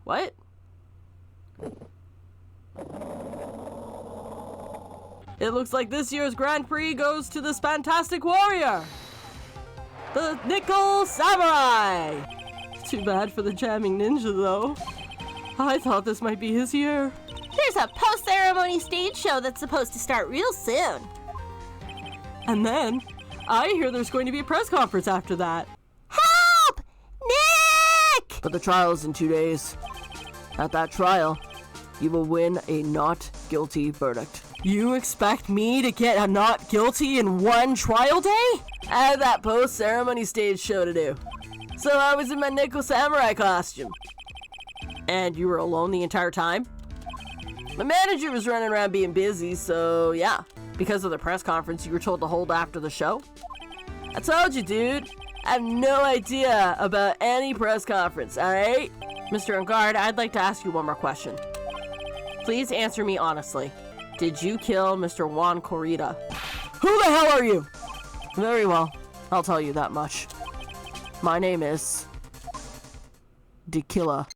What? It looks like this year's Grand Prix goes to this fantastic warrior, the Nickel Samurai. Too bad for the jamming ninja, though. I thought this might be his year. There's a post-ceremony stage show that's supposed to start real soon. And then, I hear there's going to be a press conference after that. Help! Nick! But the trial's in 2 days. At that trial, you will win a not guilty verdict. You expect me to get a not guilty in one trial day? I had that post-ceremony stage show to do. So I was in my Nickel Samurai costume. And you were alone the entire time? My manager was running around being busy, so yeah. Because of the press conference you were told to hold after the show? I told you, dude. I have no idea about any press conference, alright? Mr. Engard, I'd like to ask you one more question. Please answer me honestly. Did you kill Mr. Juan Corrida? Who the hell are you? Very well. I'll tell you that much. My name is... Tequila.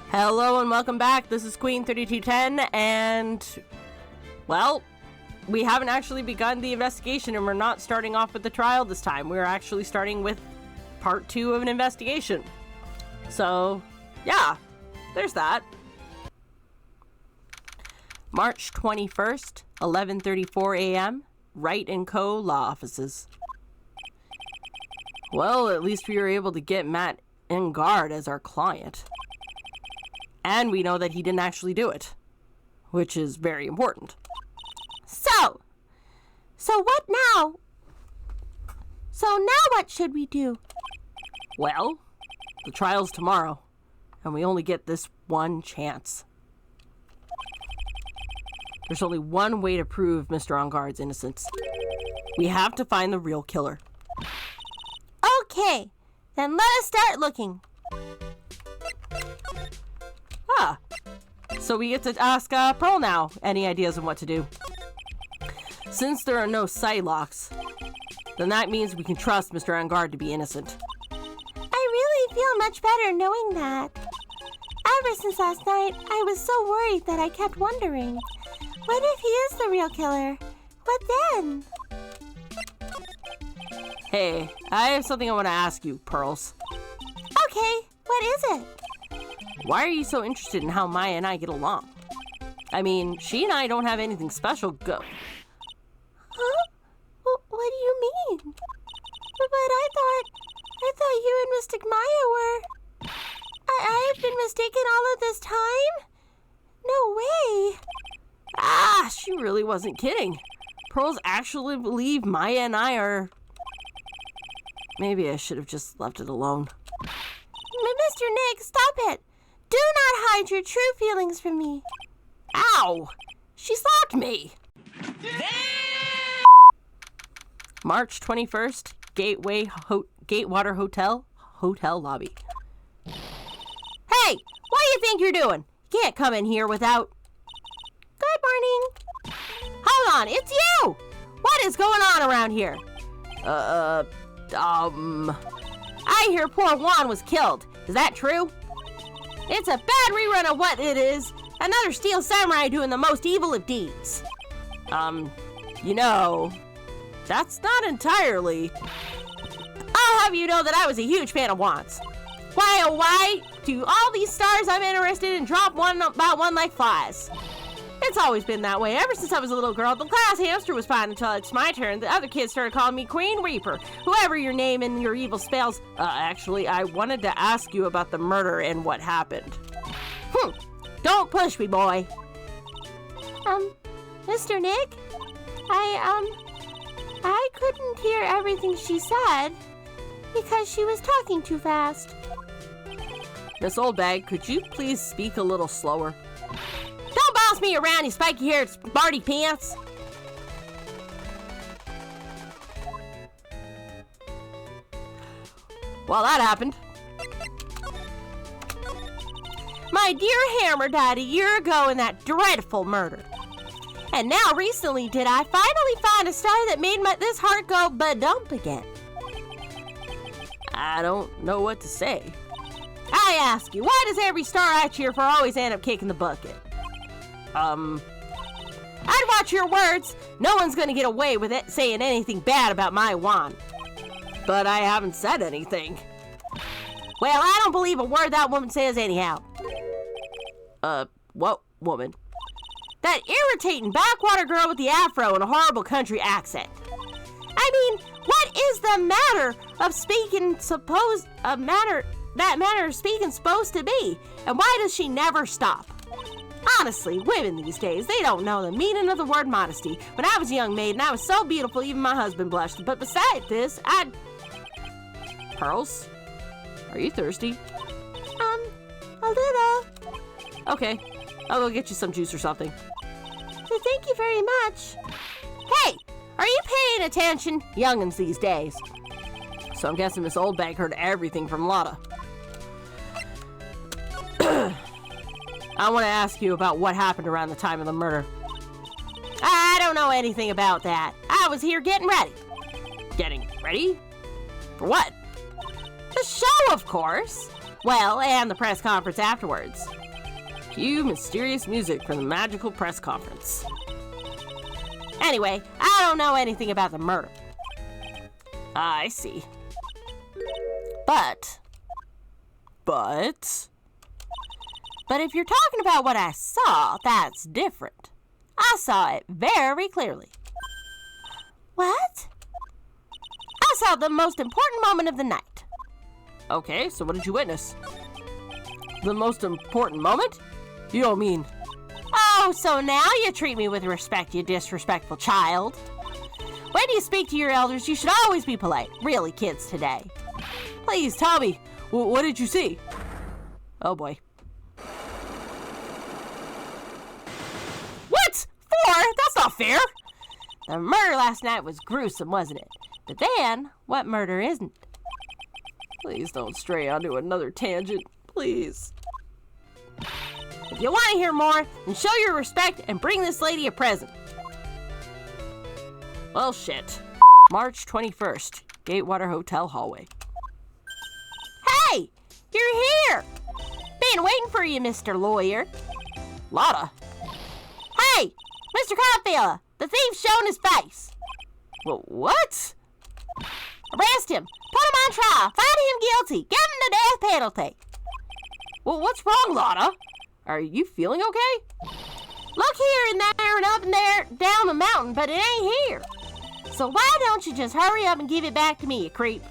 Hello and welcome back. This is Queen 3210 and, well, we haven't actually begun the investigation and we're not starting off with the trial this time. We're actually starting with part 2 of an investigation. So, yeah, there's that. March 21st, 11:34 a.m., Wright & Co. Law Offices. Well, at least we were able to get Matt Engard as our client. And we know that he didn't actually do it, which is very important. So what now? So now what should we do? Well, the trial's tomorrow, and we only get this one chance. There's only one way to prove Mr. Engard's innocence. We have to find the real killer. Okay, then let us start looking. Ah, so we get to ask Pearl now any ideas on what to do. Since there are no sight locks, then that means we can trust Mr. Engard to be innocent. I really feel much better knowing that. Ever since last night, I was so worried that I kept wondering, what if he is the real killer? What then? Hey, I have something I want to ask you, Pearls. Okay, what is it? Why are you so interested in how Maya and I get along? I mean, she and I don't have anything special go. Huh? What do you mean? But I thought you and Mystic Maya were... I have been mistaken all of this time? No way. Ah, she really wasn't kidding. Pearls actually believe Maya and I are... Maybe I should have just left it alone. Mr. Nick, stop it. Do not hide your true feelings from me. Ow! She slapped me! March 21st, Gatewater Hotel lobby. Hey! What do you think you're doing? You can't come in here without... Good morning. Hold on, it's you! What is going on around here? I hear poor Juan was killed. Is that true? It's a bad rerun of what it is. Another steel samurai doing the most evil of deeds. You know, that's not entirely... I'll have you know that I was a huge fan of Juan's. Why, oh why, do all these stars I'm interested in drop one about one like flies? It's always been that way. Ever since I was a little girl, the glass hamster was fine until it's my turn. The other kids started calling me Queen Reaper. Whoever your name and your evil spells. Actually, I wanted to ask you about the murder and what happened. Don't push me, boy. Mr. Nick? I couldn't hear everything she said because she was talking too fast. Miss Oldbag, could you please speak a little slower? Don't boss me around, you spiky-haired smarty pants! Well, that happened. My dear Hammer died a year ago in that dreadful murder. And now recently did I finally find a star that made this heart go ba-dump again. I don't know what to say. I ask you, why does every star I cheer for always end up kicking the bucket? I'd watch your words. No one's gonna get away with it saying anything bad about my wand. But I haven't said anything. Well, I don't believe a word that woman says anyhow. What woman? That irritating backwater girl with the afro and a horrible country accent. I mean, what is the matter of speaking supposed to be? And why does she never stop? Honestly, women these days, they don't know the meaning of the word modesty. When I was a young maid and I was so beautiful, even my husband blushed. But besides this, Pearls? Are you thirsty? A little. Okay, I'll go get you some juice or something. Thank you very much. Hey, are you paying attention? Young'uns these days. So I'm guessing Miss Oldbag heard everything from Lotta. I want to ask you about what happened around the time of the murder. I don't know anything about that. I was here getting ready. Getting ready? For what? The show, of course. Well, and the press conference afterwards. Cue mysterious music from the magical press conference. Anyway, I don't know anything about the murder. I see. But if you're talking about what I saw, that's different. I saw it very clearly. What? I saw the most important moment of the night. Okay, so what did you witness? The most important moment? You don't mean... Oh, so now you treat me with respect, you disrespectful child. When you speak to your elders, you should always be polite. Really, kids today. Please, tell me, what did you see? Oh boy. What? 4? That's not fair. The murder last night was gruesome, wasn't it? But then, what murder isn't? Please don't stray onto another tangent, please. If you want to hear more, then show your respect and bring this lady a present. Well, shit. March 21st, Gatewater Hotel hallway. Hey! You're here! Been waiting for you, Mr. Lawyer. Lotta! Hey! Mr. Copfella! The thief's shown his face! What? Arrest him! Put him on trial! Find him guilty! Give him the death penalty! Well, what's wrong, Lotta? Are you feeling okay? Look here and there and up and there down the mountain, but it ain't here. So why don't you just hurry up and give it back to me, you creep?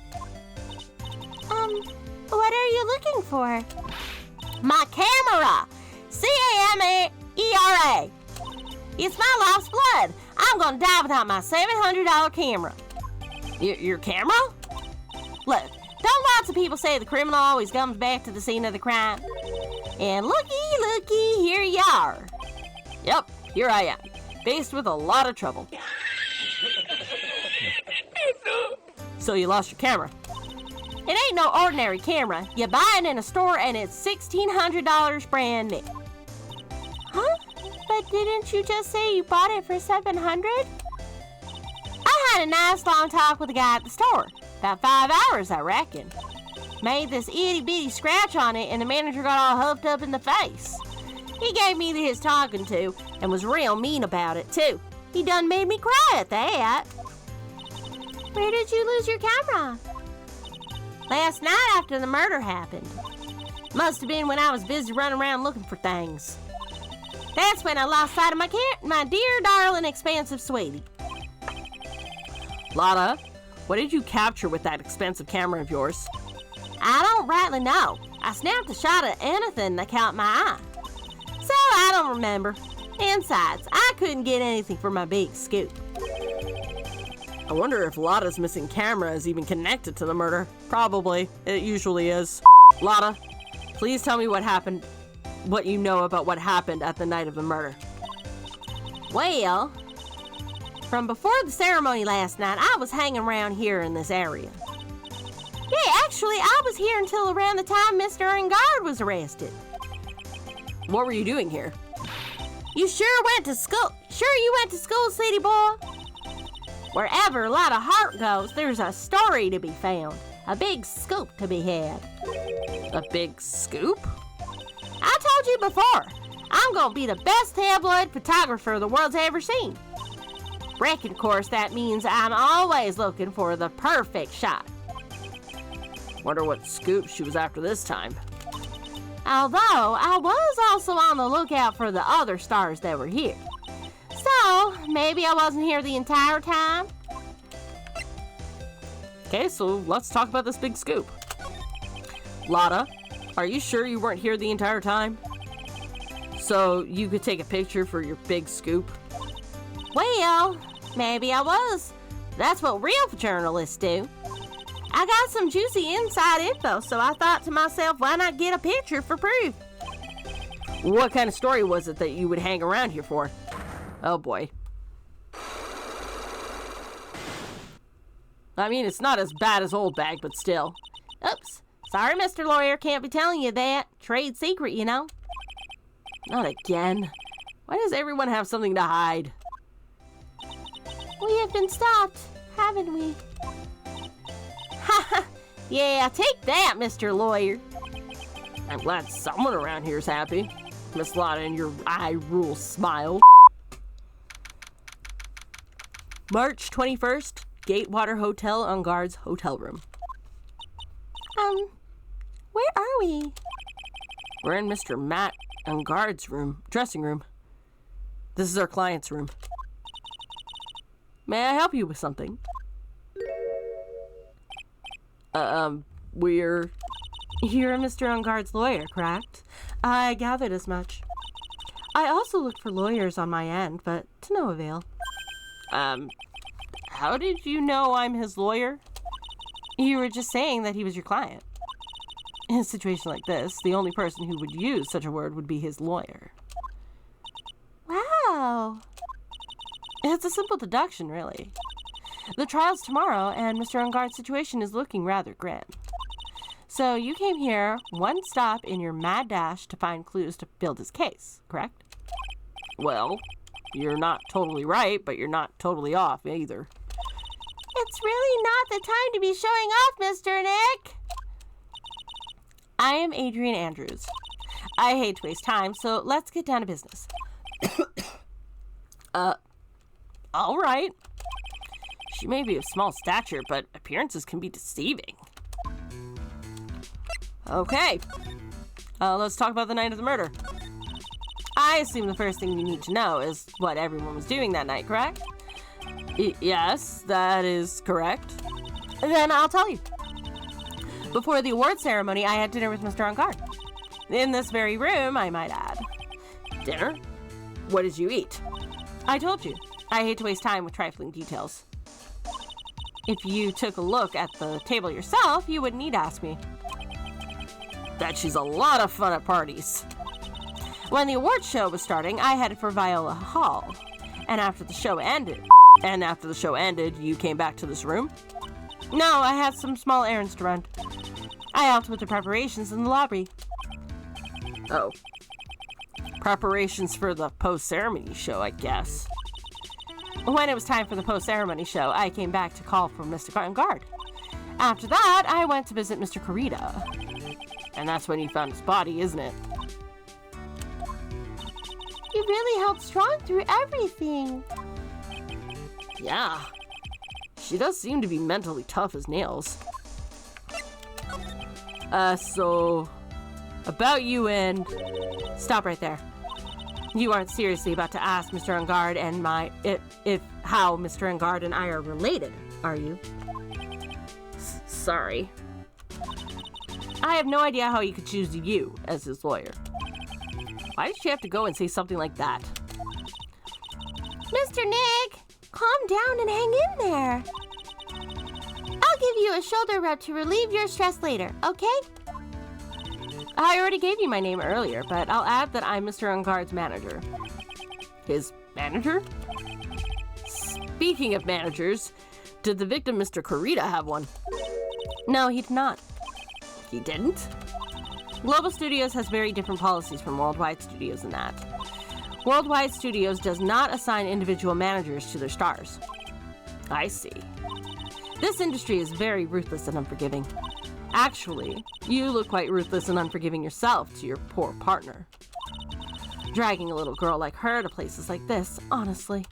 What are you looking for? My camera! C-A-M-E-R-A. It's my life's blood. I'm gonna die without my $700 camera. Your camera? Look, don't lots of people say the criminal always comes back to the scene of the crime? And looky, here you are. Yep, here I am, faced with a lot of trouble. So you lost your camera? It ain't no ordinary camera. You buy it in a store and it's $1,600 brand new. Huh? But didn't you just say you bought it for $700? I had a nice long talk with the guy at the store. About 5 hours, I reckon. Made this itty-bitty scratch on it and the manager got all huffed up in the face. He gave me his talking to and was real mean about it, too. He done made me cry at that. Where did you lose your camera? Last night after the murder happened. Must have been when I was busy running around looking for things. That's when I lost sight of my dear, darling, expensive sweetie. Lotta, what did you capture with that expensive camera of yours? I don't rightly know. I snapped a shot at anything that caught my eye. So I don't remember. Besides, I couldn't get anything for my big scoop. I wonder if Lotta's missing camera is even connected to the murder. Probably. It usually is. Lotta, please tell me what happened, what you know about what happened at the night of the murder. Well, from before the ceremony last night, I was hanging around here in this area. Yeah, Actually, I was here until around the time Mr. Engard was arrested. What were you doing here? You sure went to school? Sure you went to school, city boy? Wherever a lot of heart goes, there's a story to be found. A big scoop to be had. A big scoop? I told you before, I'm gonna be the best tabloid photographer the world's ever seen. Reckon, of course, that means I'm always looking for the perfect shot. Wonder what scoop she was after this time. Although, I was also on the lookout for the other stars that were here. So, maybe I wasn't here the entire time? Okay, so let's talk about this big scoop. Lotta, are you sure you weren't here the entire time? So you could take a picture for your big scoop? Well, maybe I was. That's what real journalists do. I got some juicy inside info, so I thought to myself, why not get a picture for proof? What kind of story was it that you would hang around here for? Oh boy. I mean, it's not as bad as Old Bag, but still. Oops. Sorry, Mr. Lawyer, can't be telling you that. Trade secret, you know. Not again. Why does everyone have something to hide? We have been stopped, haven't we? Ha! Yeah, take that, Mr. Lawyer. I'm glad someone around here is happy. Miss Lotta and your eye-rule smile. March 21st, Gatewater Hotel on Guard's hotel room. Where are we? We're in Mr. Matt Guard's room, dressing room. This is our client's room. May I help you with something? We're... You're Mr. Engard's lawyer, correct? I gathered as much. I also looked for lawyers on my end, but to no avail. How did you know I'm his lawyer? You were just saying that he was your client. In a situation like this, the only person who would use such a word would be his lawyer. Wow. It's a simple deduction, really. The trial's tomorrow, and Mr. Engard's situation is looking rather grim. So you came here, one stop in your mad dash to find clues to build his case, correct? Well, you're not totally right, but you're not totally off either. It's really not the time to be showing off, Mr. Nick. I am Adrian Andrews. I hate to waste time, so let's get down to business. All right. She may be of small stature, but appearances can be deceiving. Okay. Let's talk about the night of the murder. I assume the first thing you need to know is what everyone was doing that night, correct? Yes, that is correct. Then I'll tell you. Before the award ceremony, I had dinner with Mr. Engard. In this very room, I might add. Dinner? What did you eat? I told you. I hate to waste time with trifling details. If you took a look at the table yourself, you wouldn't need to ask me. That she's a lot of fun at parties. When the awards show was starting, I headed for Viola Hall. And after the show ended, you came back to this room? No, I had some small errands to run. I helped with the preparations in the lobby. Oh. Preparations for the post-ceremony show, I guess. When it was time for the post-ceremony show, I came back to call for Mr. Engard. After that, I went to visit Mr. Corrida. And that's when you found his body, isn't it? You really held strong through everything. Yeah. She does seem to be mentally tough as nails. So... about you and... Stop right there. You aren't seriously about to ask Mr. Engard and how Mr. Engard and I are related, are you? Sorry. I have no idea how he could choose you as his lawyer. Why did she have to go and say something like that? Mr. Nick, calm down and hang in there. I'll give you a shoulder rub to relieve your stress later, okay? I already gave you my name earlier, but I'll add that I'm Mr. Engard's manager. His manager? Speaking of managers, did the victim, Mr. Corrida, have one? No, he did not. He didn't? Global Studios has very different policies from Worldwide Studios in that. Worldwide Studios does not assign individual managers to their stars. I see. This industry is very ruthless and unforgiving. Actually, you look quite ruthless and unforgiving yourself to your poor partner. Dragging a little girl like her to places like this, honestly.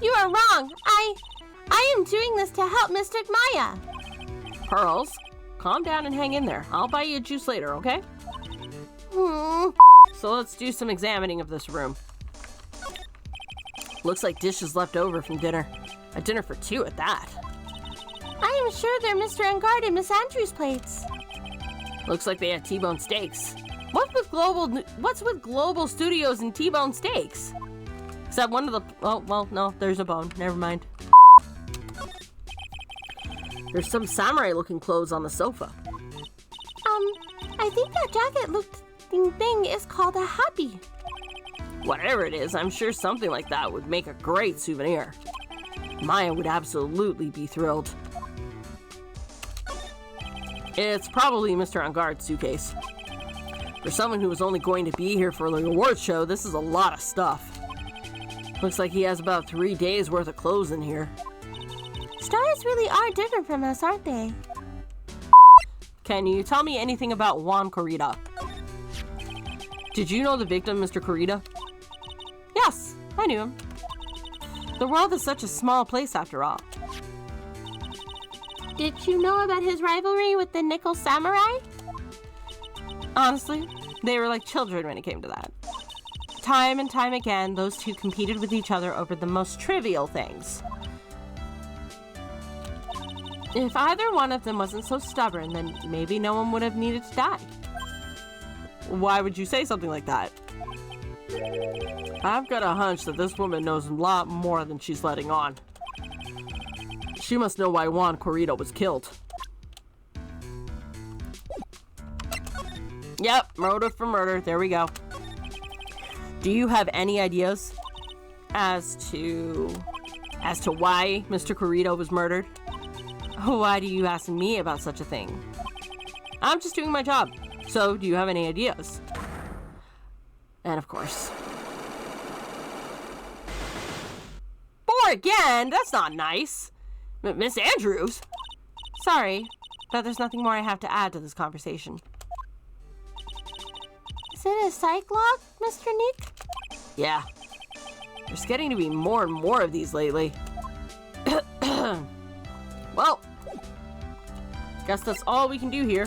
You are wrong. I am doing this to help Mystic Maya. Pearls, calm down and hang in there. I'll buy you a juice later, okay? So let's do some examining of this room. Looks like dishes left over from dinner. A dinner for two at that. I am sure they're Mr. Engard and Miss Andrews' plates. Looks like they had T-bone steaks. What's with Global Studios and T-bone steaks? Except one of the... Oh, well, no, there's a bone. Never mind. There's some samurai-looking clothes on the sofa. I think that jacket-looking thing is called a happy. Whatever it is, I'm sure something like that would make a great souvenir. Maya would absolutely be thrilled. It's probably Mr. Engard's suitcase. For someone who was only going to be here for the awards show, this is a lot of stuff. Looks like he has about 3 days worth of clothes in here. Stars really are different from us, aren't they? Can you tell me anything about Juan Corrida? Did you know the victim, Mr. Corrida? Yes, I knew him. The world is such a small place after all. Did you know about his rivalry with the Nickel Samurai? Honestly, they were like children when it came to that. Time and time again, those two competed with each other over the most trivial things. If either one of them wasn't so stubborn, then maybe no one would have needed to die. Why would you say something like that? I've got a hunch that this woman knows a lot more than she's letting on. She must know why Juan Corrida was killed. Yep, motive for murder. There we go. Do you have any ideas as to why Mr. Corrida was murdered? Why do you ask me about such a thing? I'm just doing my job. So, do you have any ideas? And of course. Bored again? That's not nice. Miss Andrews? Sorry, but there's nothing more I have to add to this conversation. Is it a psych log, Mr. Nick? Yeah. There's getting to be more and more of these lately. Well, guess that's all we can do here.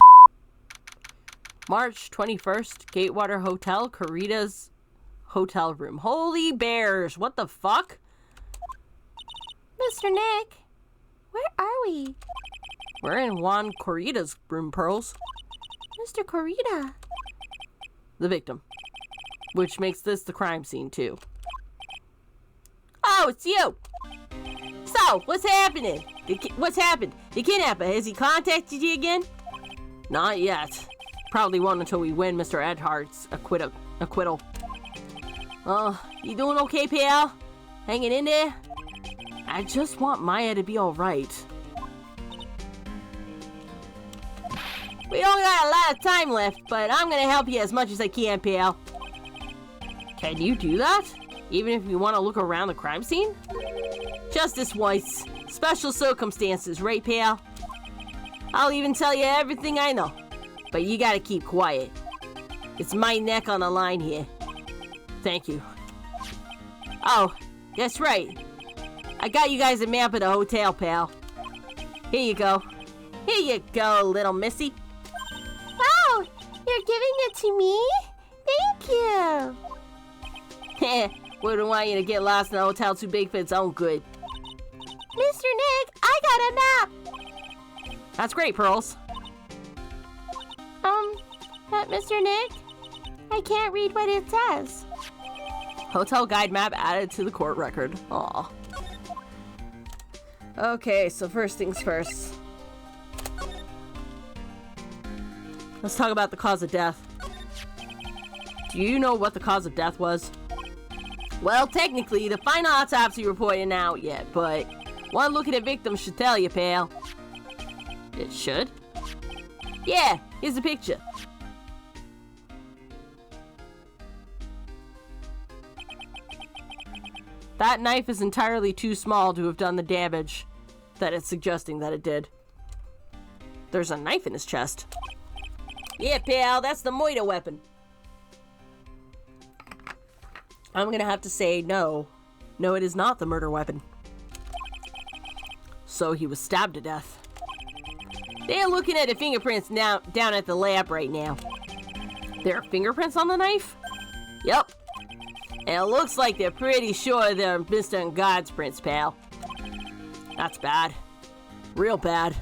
March 21st, Gatewater Hotel, Corrida's hotel room. Holy bears, what the fuck? Mr. Nick, where are we? We're in Juan Corrida's room, Pearls. Mr. Corrida. The victim. Which makes this the crime scene, too. Oh, it's you! So, what's happening? What's happened? The kidnapper, has he contacted you again? Not yet. Probably won't until we win Mr. Edhardt's acquittal. Oh, you doing okay, pal? Hanging in there? I just want Maya to be alright. We don't got a lot of time left, but I'm gonna help you as much as I can, pal. Can you do that? Even if you want to look around the crime scene? Justice Weiss. Special circumstances, right, pal? I'll even tell you everything I know. But you gotta keep quiet. It's my neck on the line here. Thank you. Oh, that's right. I got you guys a map of the hotel, pal. Here you go. Here you go, little missy. Wow, you're giving it to me? Thank you. Heh, wouldn't want you to get lost in a hotel too big for its own good. Mr. Nick, I got a map. That's great, Pearls. But Mr. Nick, I can't read what it says. Hotel guide map added to the court record. Aw. Okay, so first things first. Let's talk about the cause of death. Do you know what the cause of death was? Well, technically, the final autopsy report isn't out yet, but one look at the victim should tell you, pal. It should? Yeah, here's a picture. That knife is entirely too small to have done the damage that it's suggesting that it did. There's a knife in his chest. Yeah, pal, that's the moita weapon. I'm gonna have to say no. No, it is not the murder weapon. So he was stabbed to death. They're looking at the fingerprints now down at the lab right now. There are fingerprints on the knife? Yep. And it looks like they're pretty sure they're Mr. Ungod's prints, pal. That's bad. Real bad.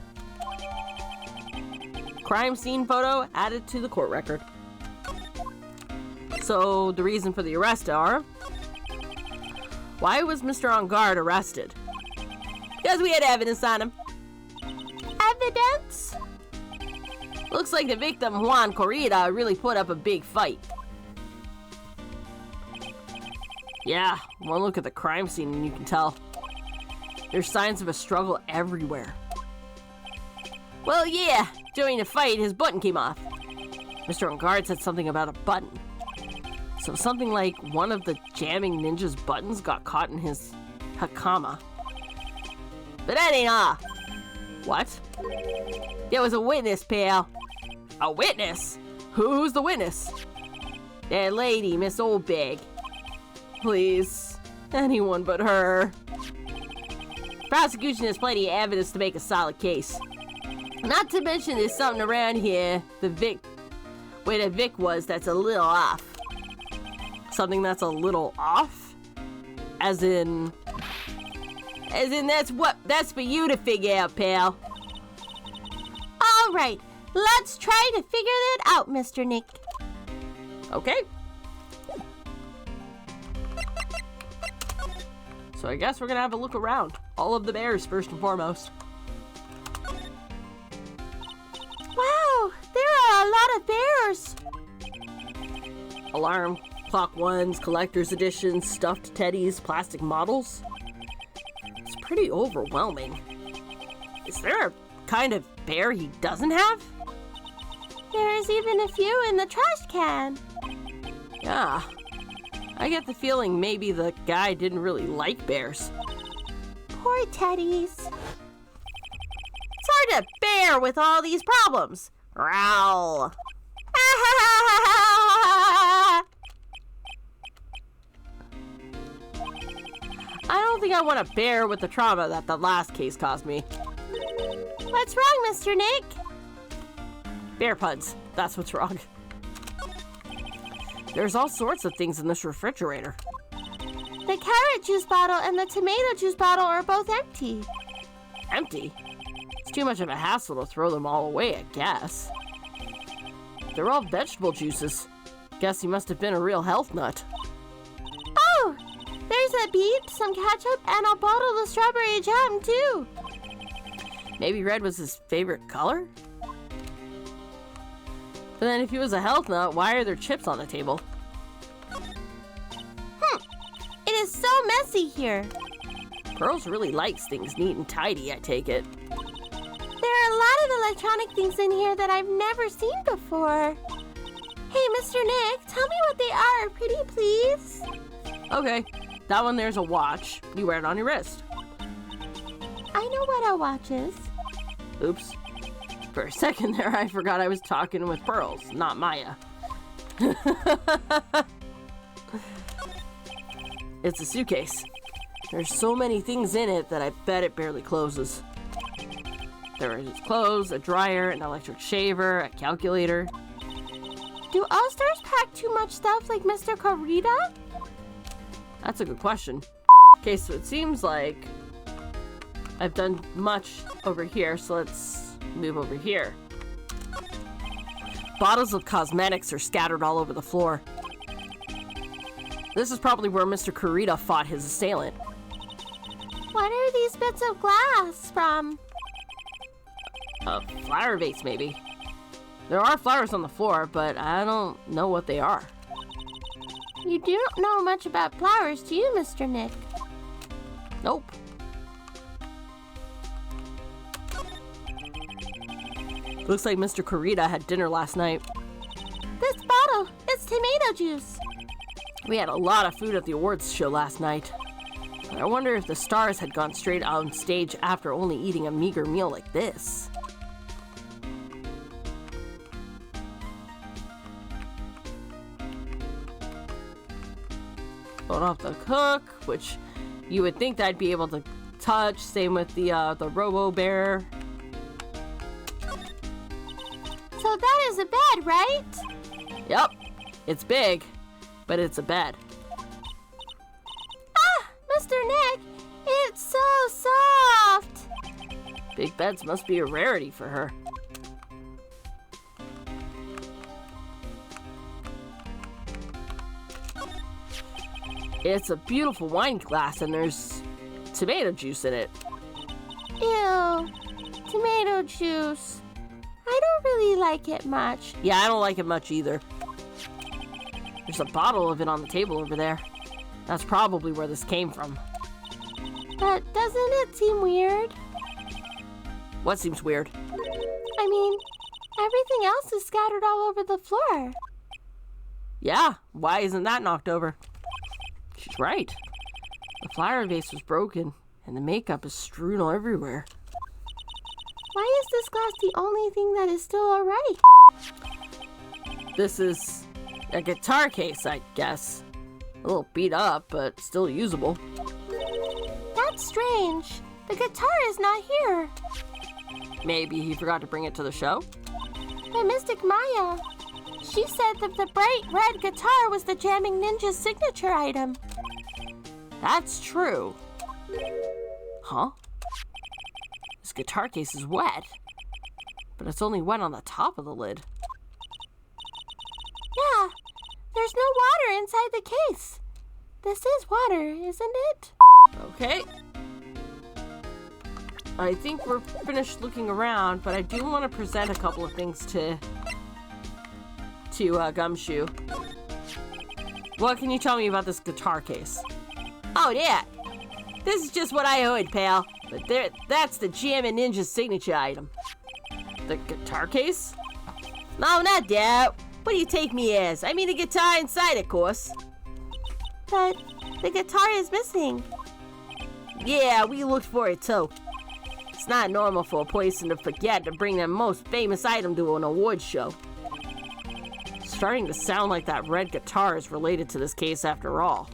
Crime scene photo added to the court record. So the reason for the arrest are... Why was Mr. On Guard arrested? Because we had evidence on him. Evidence? Looks like the victim, Juan Corrida, really put up a big fight. Yeah, one look at the crime scene and you can tell. There's signs of a struggle everywhere. Well, yeah, during the fight, his button came off. Mr. On Guard said something about a button. So something like one of the jamming ninja's buttons got caught in his hakama. But that ain't all. What? There was a witness, pal. A witness? Who's the witness? That lady, Miss Oldbag. Please. Anyone but her. Prosecution has plenty of evidence to make a solid case. Not to mention there's something around here, where the Vic was, that's a little off. Something that's a little off? As in that's for you to figure out, pal. All right, let's try to figure that out, Mr. Nick. Okay. So I guess we're gonna have a look around. All of the bears, first and foremost. Wow, there are a lot of bears. Alarm clock ones, collector's editions, stuffed teddies, plastic models. It's pretty overwhelming. Is there a kind of bear he doesn't have? There's even a few in the trash can. Yeah. I get the feeling maybe the guy didn't really like bears. Poor teddies. It's hard to bear with all these problems. Growl. I don't think I want to bear with the trauma that the last case caused me. What's wrong, Mr. Nick? Bear puds. That's what's wrong. There's all sorts of things in this refrigerator. The carrot juice bottle and the tomato juice bottle are both empty. Empty? It's too much of a hassle to throw them all away, I guess. They're all vegetable juices. Guess he must have been a real health nut. Oh, there's a beet, some ketchup, and a bottle of strawberry jam, too. Maybe red was his favorite color? But then if he was a health nut, why are there chips on the table? It is so messy here. Pearls really likes things neat and tidy, I take it. There are a lot of electronic things in here that I've never seen before. Hey, Mr. Nick, tell me what they are, pretty please. Okay, that one there's a watch. You wear it on your wrist. I know what a watch is. Oops. For a second there, I forgot I was talking with Pearls, not Maya. It's a suitcase. There's so many things in it that I bet it barely closes. There is clothes, a dryer, an electric shaver, a calculator. Do All-Stars pack too much stuff like Mr. Corrida? That's a good question. Okay, so it seems like I've done much over here, so let's move over here. Bottles of cosmetics are scattered all over the floor. This is probably where Mr. Corrida fought his assailant. What are these bits of glass from? Flower vase, maybe. There are flowers on the floor, but I don't know what they are. You don't know much about flowers, do you, Mr. Nick? Nope. Looks like Mr. Kurita had dinner last night. This bottle, it's tomato juice. We had a lot of food at the awards show last night. But I wonder if the stars had gone straight on stage after only eating a meager meal like this. Phone off the cook, which you would think I'd be able to touch. Same with the Robo Bear. So that is a bed, right? Yep, it's big, but it's a bed. Ah, Mr. Nick, it's so soft. Big beds must be a rarity for her. It's a beautiful wine glass and there's tomato juice in it. Ew, tomato juice. I don't really like it much. Yeah, I don't like it much either. There's a bottle of it on the table over there. That's probably where this came from. But doesn't it seem weird? What seems weird? I mean, everything else is scattered all over the floor. Yeah, why isn't that knocked over? She's right. The flower vase was broken, and the makeup is strewn all everywhere. Why is this glass the only thing that is still alright? This is a guitar case, I guess. A little beat up, but still usable. That's strange. The guitar is not here. Maybe he forgot to bring it to the show? But Mystic Maya, she said that the bright red guitar was the Jamming Ninja's signature item. That's true. Huh? This guitar case is wet, but it's only wet on the top of the lid. Yeah, there's no water inside the case. This is water, isn't it? Okay. I think we're finished looking around, but I do want to present a couple of things to Gumshoe. What can you tell me about this guitar case? Oh, yeah. This is just what I heard, pal. But that's the Jammin' Ninja's signature item. The guitar case? No, not that. What do you take me as? I mean the guitar inside, of course. But the guitar is missing. Yeah, we looked for it too. It's not normal for a person to forget to bring their most famous item to an award show. Starting to sound like that red guitar is related to this case after all.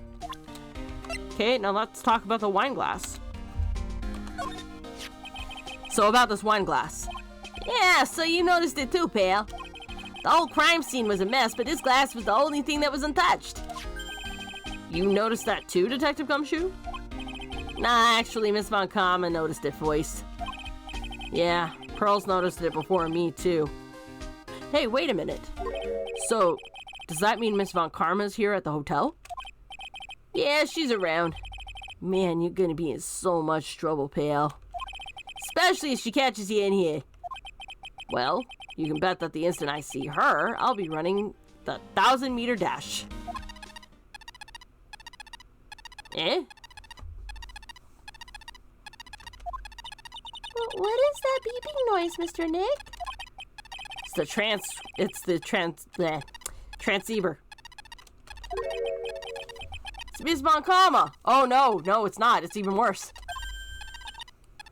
Okay, now let's talk about the wine glass. So about this wine glass. Yeah, so you noticed it too, pal. The whole crime scene was a mess, but this glass was the only thing that was untouched. You noticed that too, Detective Gumshoe? Nah, actually, Miss Von Karma noticed it first. Yeah, Pearl's noticed it before me too. Hey, wait a minute. So, does that mean Miss Von Karma's here at the hotel? Yeah, she's around. Man, you're gonna be in so much trouble, pal. Especially if she catches you in here. Well, you can bet that the instant I see her, I'll be running the 1,000-meter dash. Eh? What is that beeping noise, Mr. Nick? It's the transceiver. It's Miss Von Karma. Oh, no, it's not. It's even worse.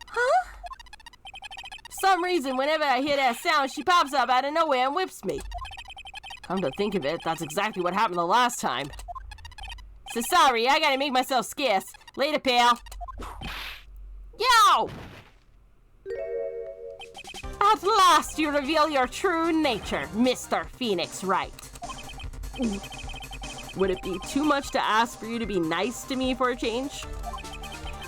Huh? For some reason, whenever I hear that sound, she pops up out of nowhere and whips me. Come to think of it, that's exactly what happened the last time. So sorry, I gotta make myself scarce. Later, pal. Yo! At last, you reveal your true nature, Mr. Phoenix Wright. Would it be too much to ask for you to be nice to me for a change?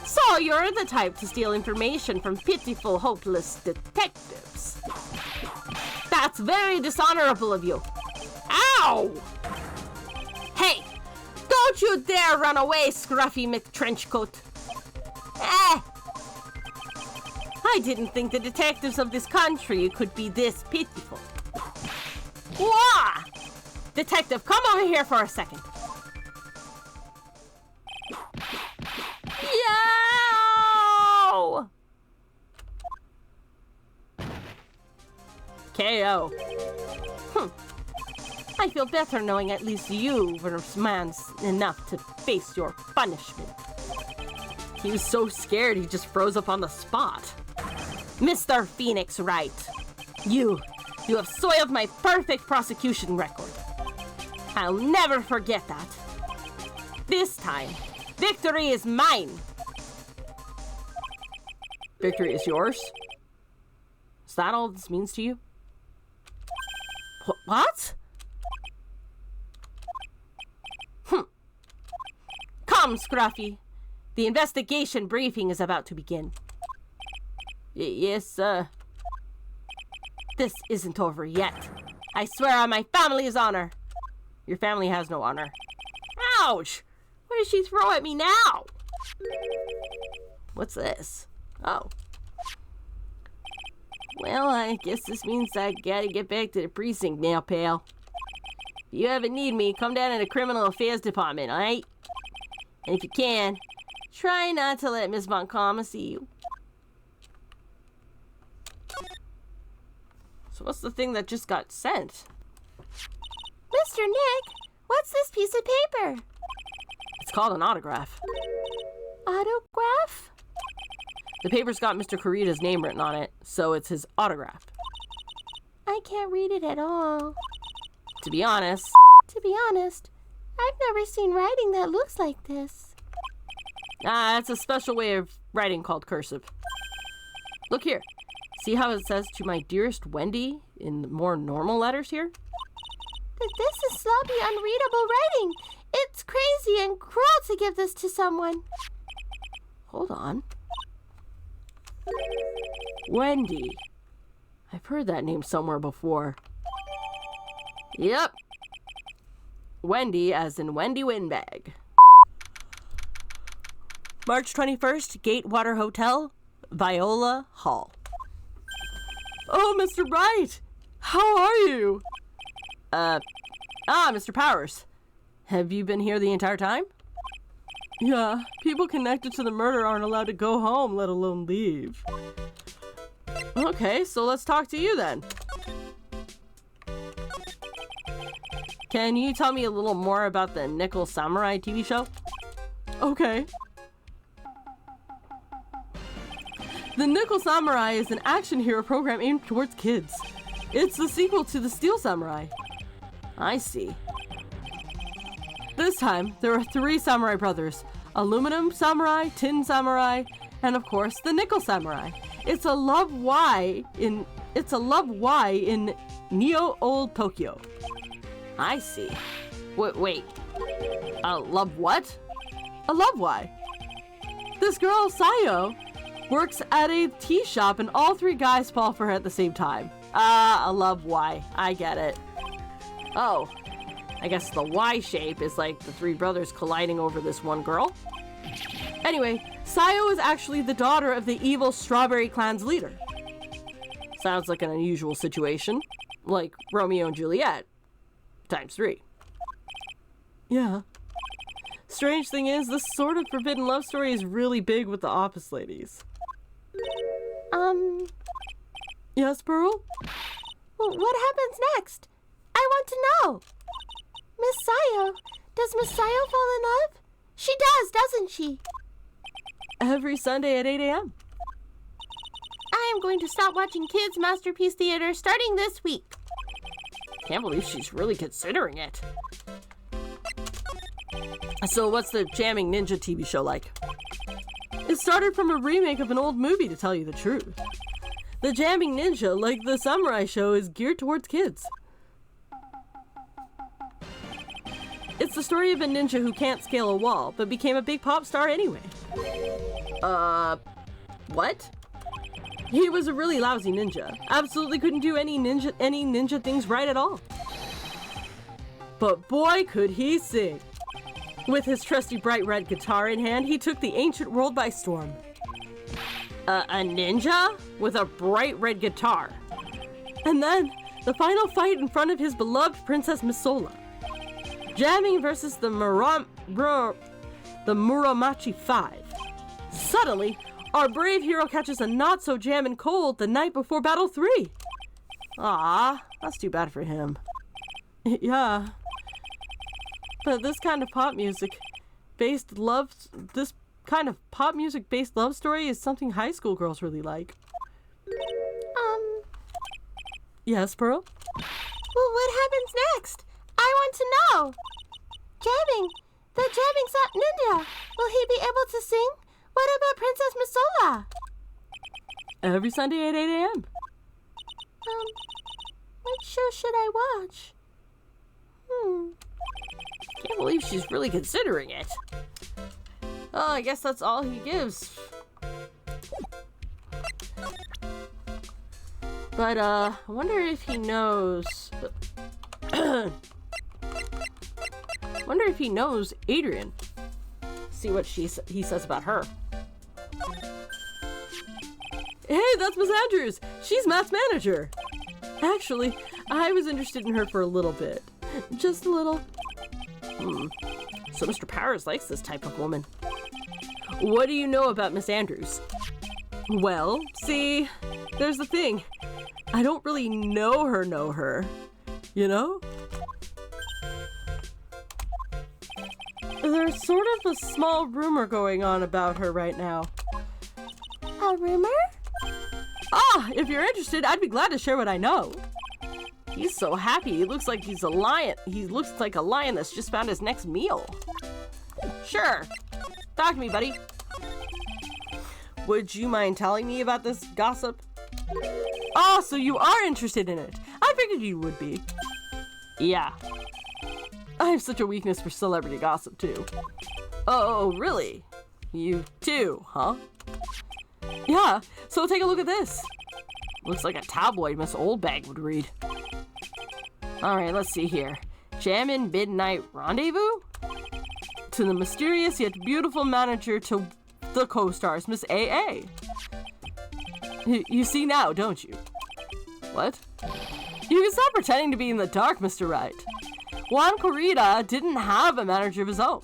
So you're the type to steal information from pitiful, hopeless detectives. That's very dishonorable of you. Ow! Hey, don't you dare run away, Scruffy McTrenchcoat. I didn't think the detectives of this country could be this pitiful. Wah! Detective, come over here for a second. Yo! KO. I feel better knowing at least you were man enough to face your punishment. He was so scared he just froze up on the spot. Mr. Phoenix Wright, you have soiled my perfect prosecution record. I'll never forget that. This time, victory is mine. Victory is yours? Is that all this means to you? What? Come, Scruffy. The investigation briefing is about to begin. Yes, sir. This isn't over yet. I swear on my family's honor. Your family has no honor. Ouch! What did she throw at me now? What's this? Oh. Well, I guess this means I gotta get back to the precinct now, pal. If you ever need me, come down to the criminal affairs department, alright? And if you can, try not to let Miss Montcalm see you. So what's the thing that just got sent? Mr. Nick, what's this piece of paper? It's called an autograph. Autograph? The paper's got Mr. Kurita's name written on it, so it's his autograph. I can't read it at all. To be honest, I've never seen writing that looks like this. it's a special way of writing called cursive. Look here. See how it says "to my dearest Wendy" in more normal letters here? This is sloppy, unreadable writing. It's crazy and cruel to give this to someone. Hold on. Wendy. I've heard that name somewhere before. Yep. Wendy, as in Wendy Windbag. March 21st, Gatewater Hotel, Viola Hall. Oh, Mr. Wright! How are you? Mr. Powers. Have you been here the entire time? Yeah, people connected to the murder aren't allowed to go home, let alone leave. Okay, so let's talk to you then. Can you tell me a little more about the Nickel Samurai TV show? Okay. The Nickel Samurai is an action hero program aimed towards kids. It's the sequel to the Steel Samurai. I see. This time, there are 3 samurai brothers. Aluminum Samurai, Tin Samurai, and of course, the Nickel Samurai. It's a love Y in Neo Old Tokyo. I see. Wait. A love what? A love Y. This girl, Sayo, works at a tea shop and all 3 guys fall for her at the same time. A love Y. I get it. Oh, I guess the Y shape is like the 3 brothers colliding over this one girl. Anyway, Sayo is actually the daughter of the evil Strawberry Clan's leader. Sounds like an unusual situation. Like Romeo and Juliet. Times 3. Yeah. Strange thing is, this sort of forbidden love story is really big with the Office ladies. Yes, Pearl? Well, what happens next? I want to know. Miss Sayo, does Miss Sayo fall in love? She does, doesn't she? Every Sunday at 8 a.m. I am going to stop watching Kids Masterpiece Theater starting this week. Can't believe she's really considering it. So what's the Jamming Ninja TV show like? It started from a remake of an old movie, to tell you the truth. The Jamming Ninja, like the Samurai show, is geared towards kids. It's the story of a ninja who can't scale a wall, but became a big pop star anyway. What? He was a really lousy ninja. Absolutely couldn't do any ninja things right at all. But boy, could he sing. With his trusty bright red guitar in hand, he took the ancient world by storm. A ninja? With a bright red guitar. And then, the final fight in front of his beloved Princess Misola. Jamming versus the Muromachi 5. Suddenly, our brave hero catches a not-so-jammin' cold the night before Battle 3. Aw, that's too bad for him. Yeah. But this kind of pop music based love story is something high school girls really like. Yes, Pearl? Well, what happens next? I want to know. Jamming. The jamming ninja. Will he be able to sing? What about Princess Masola? Every Sunday at 8 a.m. What show should I watch? Can't believe she's really considering it. Oh, I guess that's all he gives. But, I wonder if he knows... wonder if he knows Adrian. See what he says about her. Hey, that's Miss Andrews! She's Matt's manager! Actually, I was interested in her for a little bit. Just a little. So Mr. Powers likes this type of woman. What do you know about Miss Andrews? Well, see, there's the thing. I don't really know her, you know? There's sort of a small rumor going on about her right now. A rumor? Ah, if you're interested, I'd be glad to share what I know. He's so happy. He looks like he's a lion. He looks like a lion that's just found his next meal. Sure. Talk to me, buddy. Would you mind telling me about this gossip? Oh, so you are interested in it. I figured you would be. Yeah. I have such a weakness for celebrity gossip, too. Oh, really? You too, huh? Yeah, so take a look at this. Looks like a tabloid Miss Oldbag would read. Alright, let's see here. Jammin' Midnight Rendezvous? To the mysterious yet beautiful manager to the co-stars, Miss AA. You see now, don't you? What? You can stop pretending to be in the dark, Mr. Wright. Juan Corrida didn't have a manager of his own.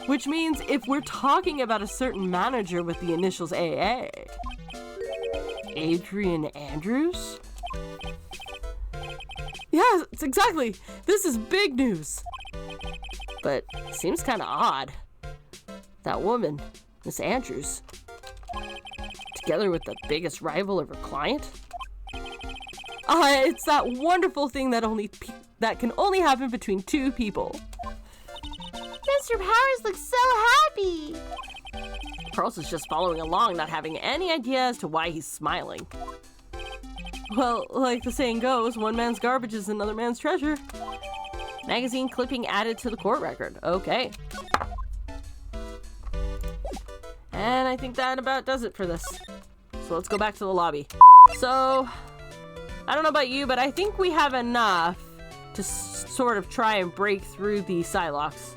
Which means if we're talking about a certain manager with the initials AA... Adrian Andrews? Yes, exactly. This is big news. But seems kind of odd. That woman, Miss Andrews, together with the biggest rival of her client? It's that wonderful thing that can only happen between two people. Mr. Powers looks so happy. Pearls is just following along, not having any idea as to why he's smiling. Well, like the saying goes, one man's garbage is another man's treasure. Magazine clipping added to the court record. Okay. And I think that about does it for this. So let's go back to the lobby. So, I don't know about you, but I think we have enough to sort of try and break through the Psylocks.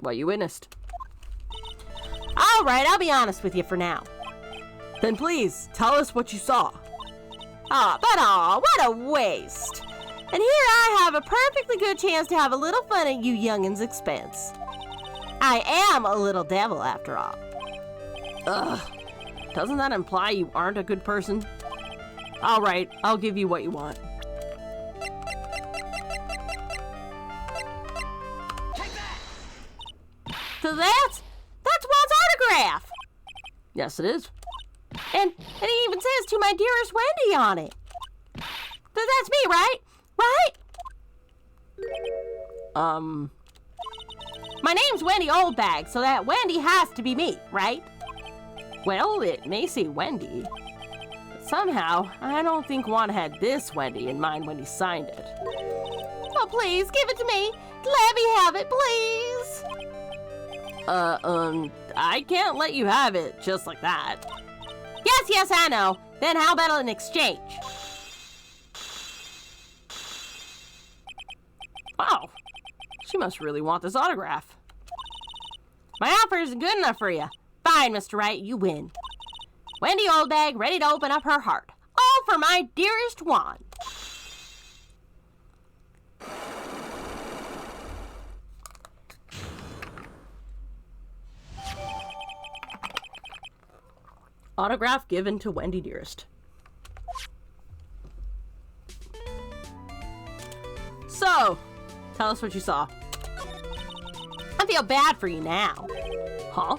What you witnessed. All right, I'll be honest with you for now. Then please, tell us what you saw. What a waste. And here I have a perfectly good chance to have a little fun at you youngins' expense. I am a little devil after all. Ugh. Doesn't that imply you aren't a good person? All right, I'll give you what you want. So that's Walt's autograph. Yes, it is. And it even says to my dearest Wendy on it. That's me, right? Right? My name's Wendy Oldbag, so that Wendy has to be me, right? Well, it may say Wendy. But somehow, I don't think Juan had this Wendy in mind when he signed it. Oh, please, give it to me. Let me have it, please. I can't let you have it just like that. Yes, I know. Then how about an exchange? Wow. She must really want this autograph. My offer isn't good enough for you. Fine, Mr. Wright, you win. Wendy Oldbag ready to open up her heart. All for my dearest Juan. Autograph given to Wendy Dearest. So, tell us what you saw. I feel bad for you now. Huh?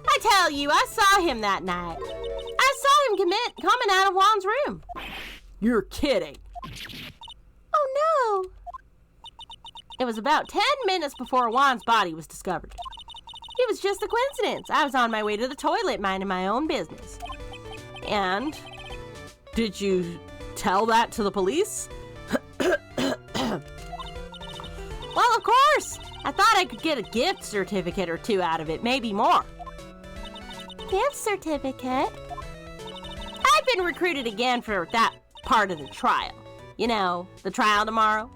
I tell you, I saw him that night. I saw him coming out of Juan's room. You're kidding. Oh no. It was about 10 minutes before Juan's body was discovered. It was just a coincidence. I was on my way to the toilet minding my own business. And did you tell that to the police? Well, of course. I thought I could get a gift certificate or two out of it, maybe more. Gift certificate? I've been recruited again for that part of the trial. You know, the trial tomorrow.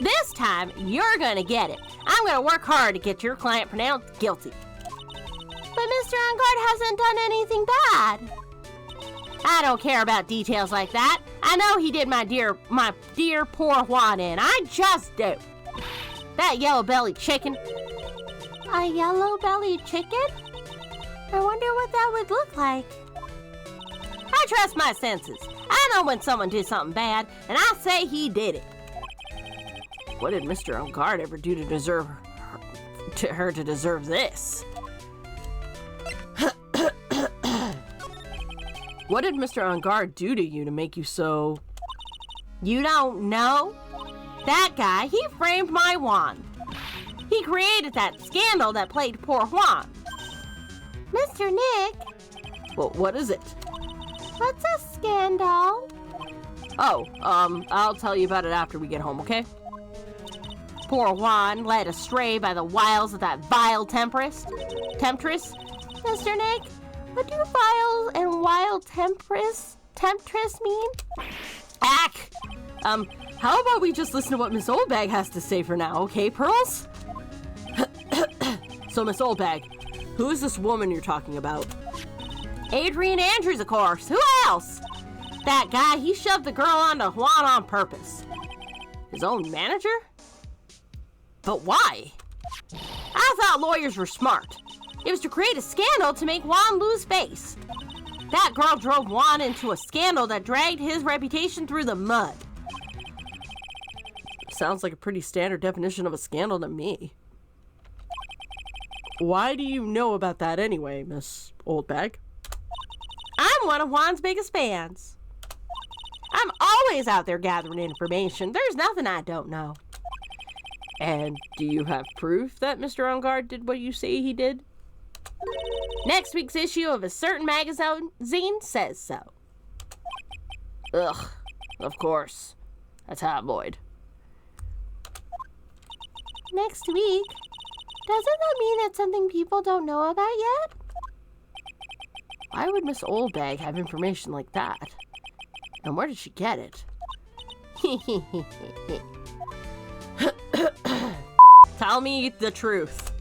This time, you're gonna get it. I'm gonna work hard to get your client pronounced guilty. But Mr. Ungard hasn't done anything bad. I don't care about details like that. I know he did my dear poor Juan in. I just do. That yellow-bellied chicken. A yellow-bellied chicken? I wonder what that would look like. I trust my senses. I know when someone did something bad, and I say he did it. What did Mr. Ungard ever do to deserve her to deserve this? What did Mr. Ungard do to you to make you so... You don't know? That guy, he framed my Juan. He created that scandal that plagued poor Juan. Mr. Nick? Well, what is it? What's a scandal? Oh, I'll tell you about it after we get home, okay? Poor Juan, led astray by the wiles of that vile temptress. Mr. Nick, what do vile and wild temptress mean? Ack! How about we just listen to what Miss Oldbag has to say for now, okay, Pearls? So, Miss Oldbag, who is this woman you're talking about? Adrian Andrews, of course. Who else? That guy, he shoved the girl onto Juan on purpose. His own manager? But why? I thought lawyers were smart. It was to create a scandal to make Juan lose face. That girl drove Juan into a scandal that dragged his reputation through the mud. Sounds like a pretty standard definition of a scandal to me. Why do you know about that anyway, Miss Oldbag? I'm one of Juan's biggest fans. I'm always out there gathering information. There's nothing I don't know. And do you have proof that Mr. Ungard did what you say he did? Next week's issue of a certain magazine says so. Ugh, of course. A tabloid. Next week? Doesn't that mean it's something people don't know about yet? Why would Miss Oldbag have information like that? And where did she get it? Tell me the truth.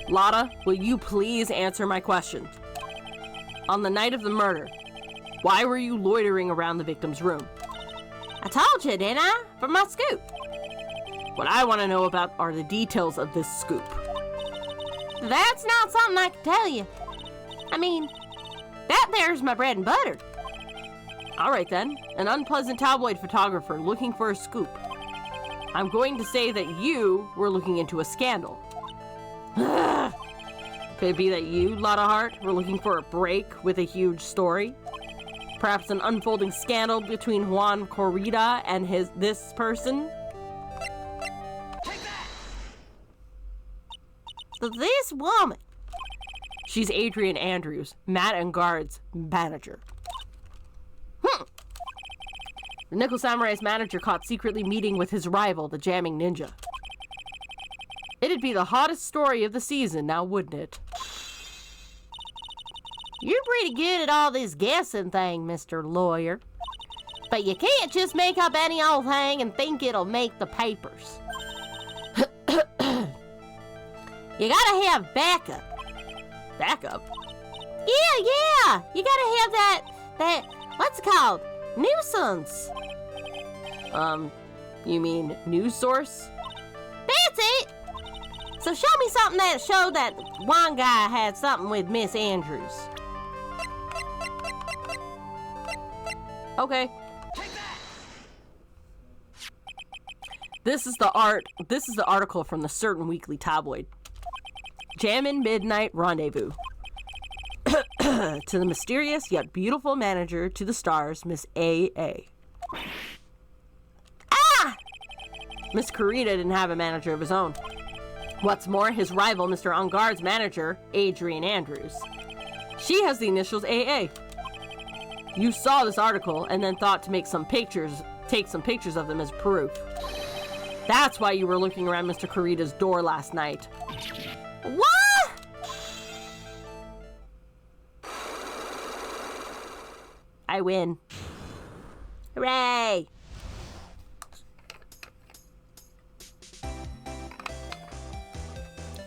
Lotta, will you please answer my question? On the night of the murder, why were you loitering around the victim's room? I told you, didn't I? For my scoop. What I want to know about are the details of this scoop. That's not something I can tell you. I mean, that there's my bread and butter. All right then, an unpleasant tabloid photographer looking for a scoop. I'm going to say that you were looking into a scandal. Could it be that you, Lotta Hart, were looking for a break with a huge story? Perhaps an unfolding scandal between Juan Corrida and this person? This woman. She's Adrian Andrews, Matt Ungard's manager. The Nickel Samurai's manager caught secretly meeting with his rival, the Jamming Ninja. It'd be the hottest story of the season now, wouldn't it? You're pretty good at all this guessing thing, Mr. Lawyer. But you can't just make up any old thing and think it'll make the papers. You gotta have backup. Backup? Yeah. You gotta have that, what's it called? nuisance. You mean news source? That's it. So show me something that showed that one guy had something with Miss Andrews. Okay. This is the article from the certain weekly tabloid. Jammin' Midnight Rendezvous. To the mysterious yet beautiful manager to the stars, Miss A.A. Ah! Miss Carita didn't have a manager of his own. What's more, his rival, Mr. Engard's manager, Adrian Andrews. She has the initials AA. You saw this article and then thought to take some pictures of them as proof. That's why you were looking around Mr. Carita's door last night. What? I win. Hooray!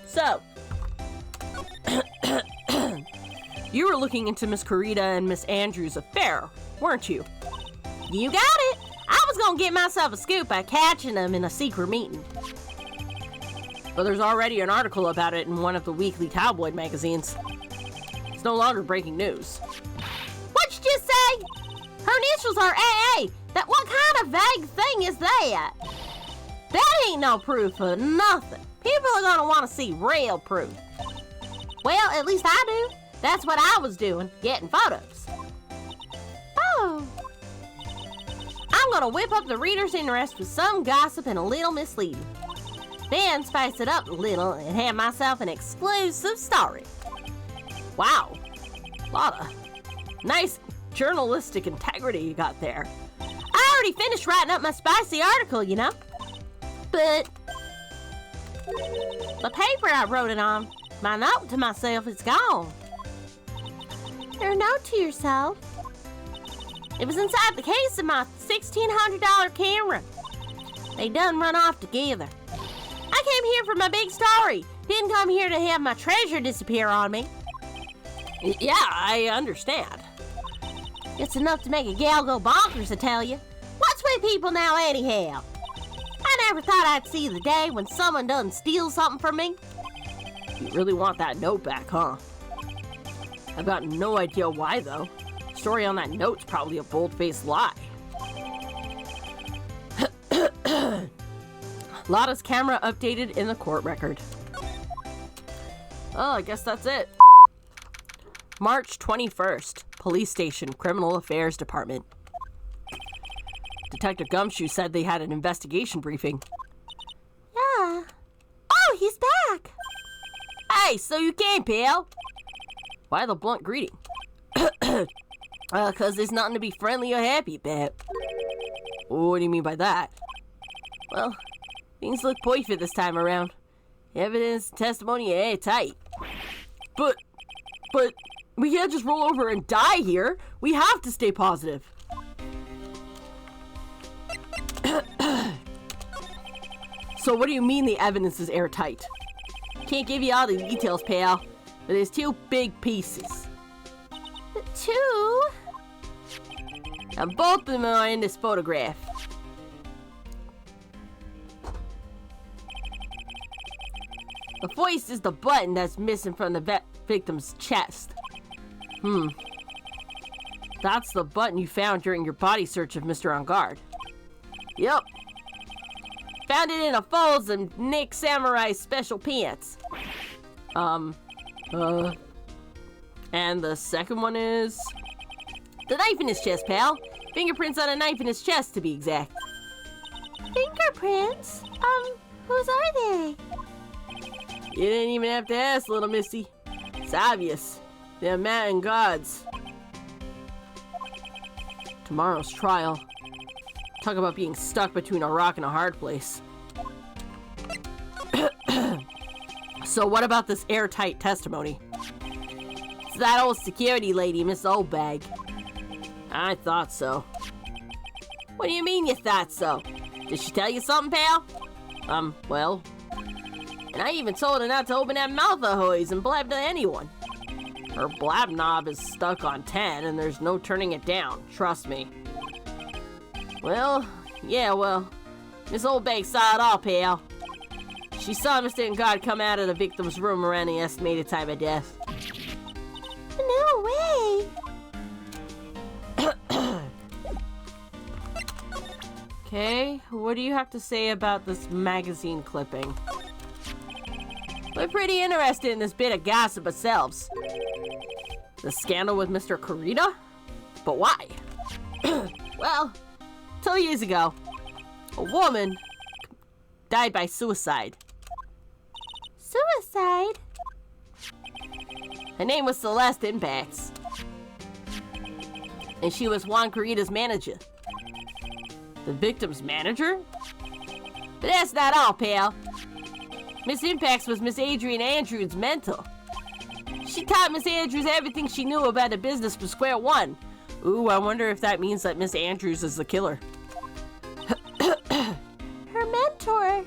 So, you were looking into Miss Carita and Miss Andrews' affair, weren't you? You got it. I was gonna get myself a scoop by catching them in a secret meeting. But there's already an article about it in one of the weekly tabloid magazines. It's no longer breaking news. What'd you just say? Her initials are AA. What kind of vague thing is that? That ain't no proof of nothing. People are gonna want to see real proof. Well, at least I do. That's what I was doing, getting photos. Oh. I'm gonna whip up the reader's interest with some gossip and a little misleading. Then spice it up a little and have myself an exclusive story. Wow. A lot of nice journalistic integrity you got there. I already finished writing up my spicy article, you know. But the paper I wrote it on, my note to myself, is gone. Your note to yourself? It was inside the case of my $1,600 camera. They done run off together. I came here for my big story. Didn't come here to have my treasure disappear on me. Yeah, I understand. It's enough to make a gal go bonkers, I tell you. What's with people now anyhow? I never thought I'd see the day when someone doesn't steal something from me. You really want that note back, huh? I've got no idea why, though. The story on that note's probably a bold-faced lie. Lotta's camera updated in the court record. Oh, I guess that's it. March 21st, Police Station, Criminal Affairs Department. Detective Gumshoe said they had an investigation briefing. Yeah. Oh, he's back. Hey, so you came, pal. Why the blunt greeting? 'Cause there's nothing to be friendly or happy about. What do you mean by that? Well, things look perfect this time around. Evidence and testimony are airtight. But we can't just roll over and die here. We have to stay positive. So what do you mean the evidence is airtight? Can't give you all the details, pal. But there's two big pieces. Two? And both of them are in this photograph. The first is the button that's missing from the victim's chest. That's the button you found during your body search of Mr. Engard. Yep. Found it in a folds of Nick Samurai's special pants. And the second one is the knife in his chest, pal. Fingerprints on a knife in his chest, to be exact. Fingerprints? Whose are they? You didn't even have to ask, little missy. It's obvious. They're Matt and God's. Tomorrow's trial. Talk about being stuck between a rock and a hard place. So what about this airtight testimony? It's that old security lady, Miss Oldbag. I thought so. What do you mean you thought so? Did she tell you something, pal? Well... And I even told her not to open that mouth of hers and blab to anyone. Her blab knob is stuck on 10 and there's no turning it down, trust me. Well, Miss Oldbank saw it all, pal. She saw Mr. Guard come out of the victim's room around the estimated time of death. No way! Okay, what do you have to say about this magazine clipping? We're pretty interested in this bit of gossip ourselves. The scandal with Mr. Kurita? But why? Well, 2 years ago, a woman died by suicide. Suicide? Her name was Celeste Impacts. And she was Juan Kurita's manager. The victim's manager? But that's not all, pal. Miss Impacts was Miss Adrian Andrews' mentor. She taught Miss Andrews everything she knew about the business from square one. Ooh, I wonder if that means that Miss Andrews is the killer. Her mentor?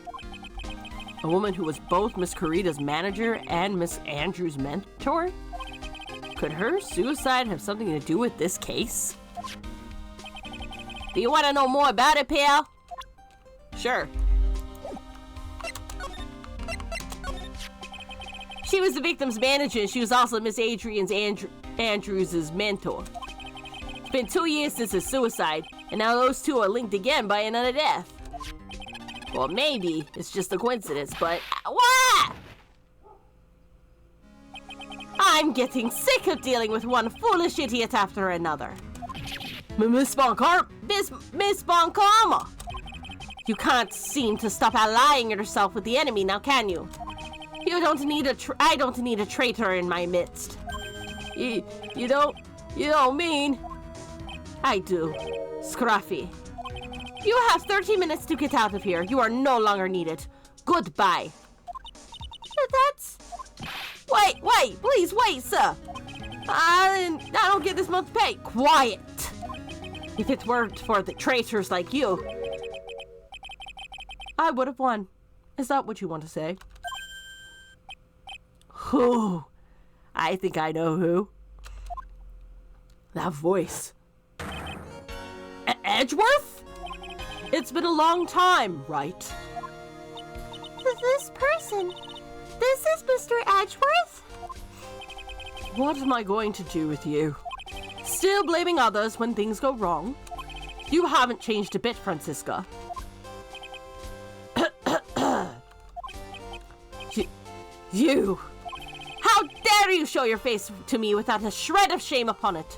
A woman who was both Miss Kurita's manager and Miss Andrews' mentor? Could her suicide have something to do with this case? Do you want to know more about it, pal? Sure. She was the victim's manager, and she was also Miss Andrews' mentor. It's been 2 years since his suicide, and now those two are linked again by another death. Well, maybe it's just a coincidence, but... What? I'm getting sick of dealing with one foolish idiot after another. Miss Von Karma! You can't seem to stop allying yourself with the enemy now, can you? I don't need a traitor in my midst. You don't mean? I do. Scruffy. You have 30 minutes to get out of here. You are no longer needed. Goodbye. But that's... Wait, please wait, sir. I don't get this month's pay. Quiet. If it weren't for the traitors like you, I would have won. Is that what you want to say? Who? I think I know who. That voice. Edgeworth? It's been a long time, right? This person... This is Mr. Edgeworth? What am I going to do with you? Still blaming others when things go wrong? You haven't changed a bit, Francisca. You! How dare you show your face to me without a shred of shame upon it?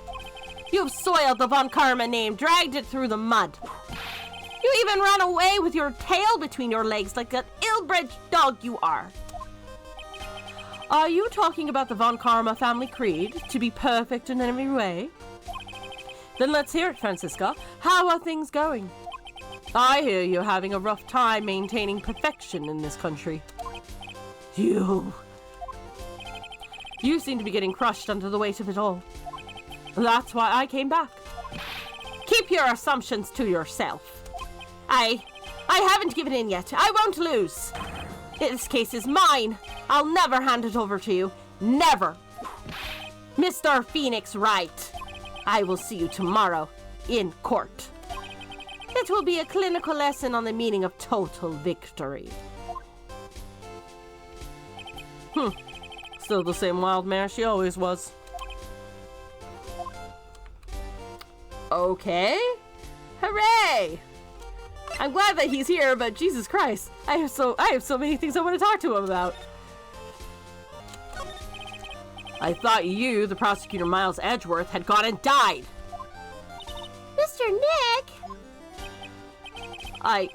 You've soiled the Von Karma name, dragged it through the mud. You even ran away with your tail between your legs like an ill-bred dog you are. Are you talking about the Von Karma family creed, to be perfect in every way? Then let's hear it, Francisca. How are things going? I hear you're having a rough time maintaining perfection in this country. You seem to be getting crushed under the weight of it all. That's why I came back. Keep your assumptions to yourself. I haven't given in yet. I won't lose. This case is mine. I'll never hand it over to you. Never. Mr. Phoenix Wright, I will see you tomorrow in court. It will be a clinical lesson on the meaning of total victory. Still the same wild mare she always was. Okay. Hooray! I'm glad that he's here, but Jesus Christ, I have so many things I want to talk to him about. I thought you, the prosecutor Miles Edgeworth, had gone and died. Mr. Nick! I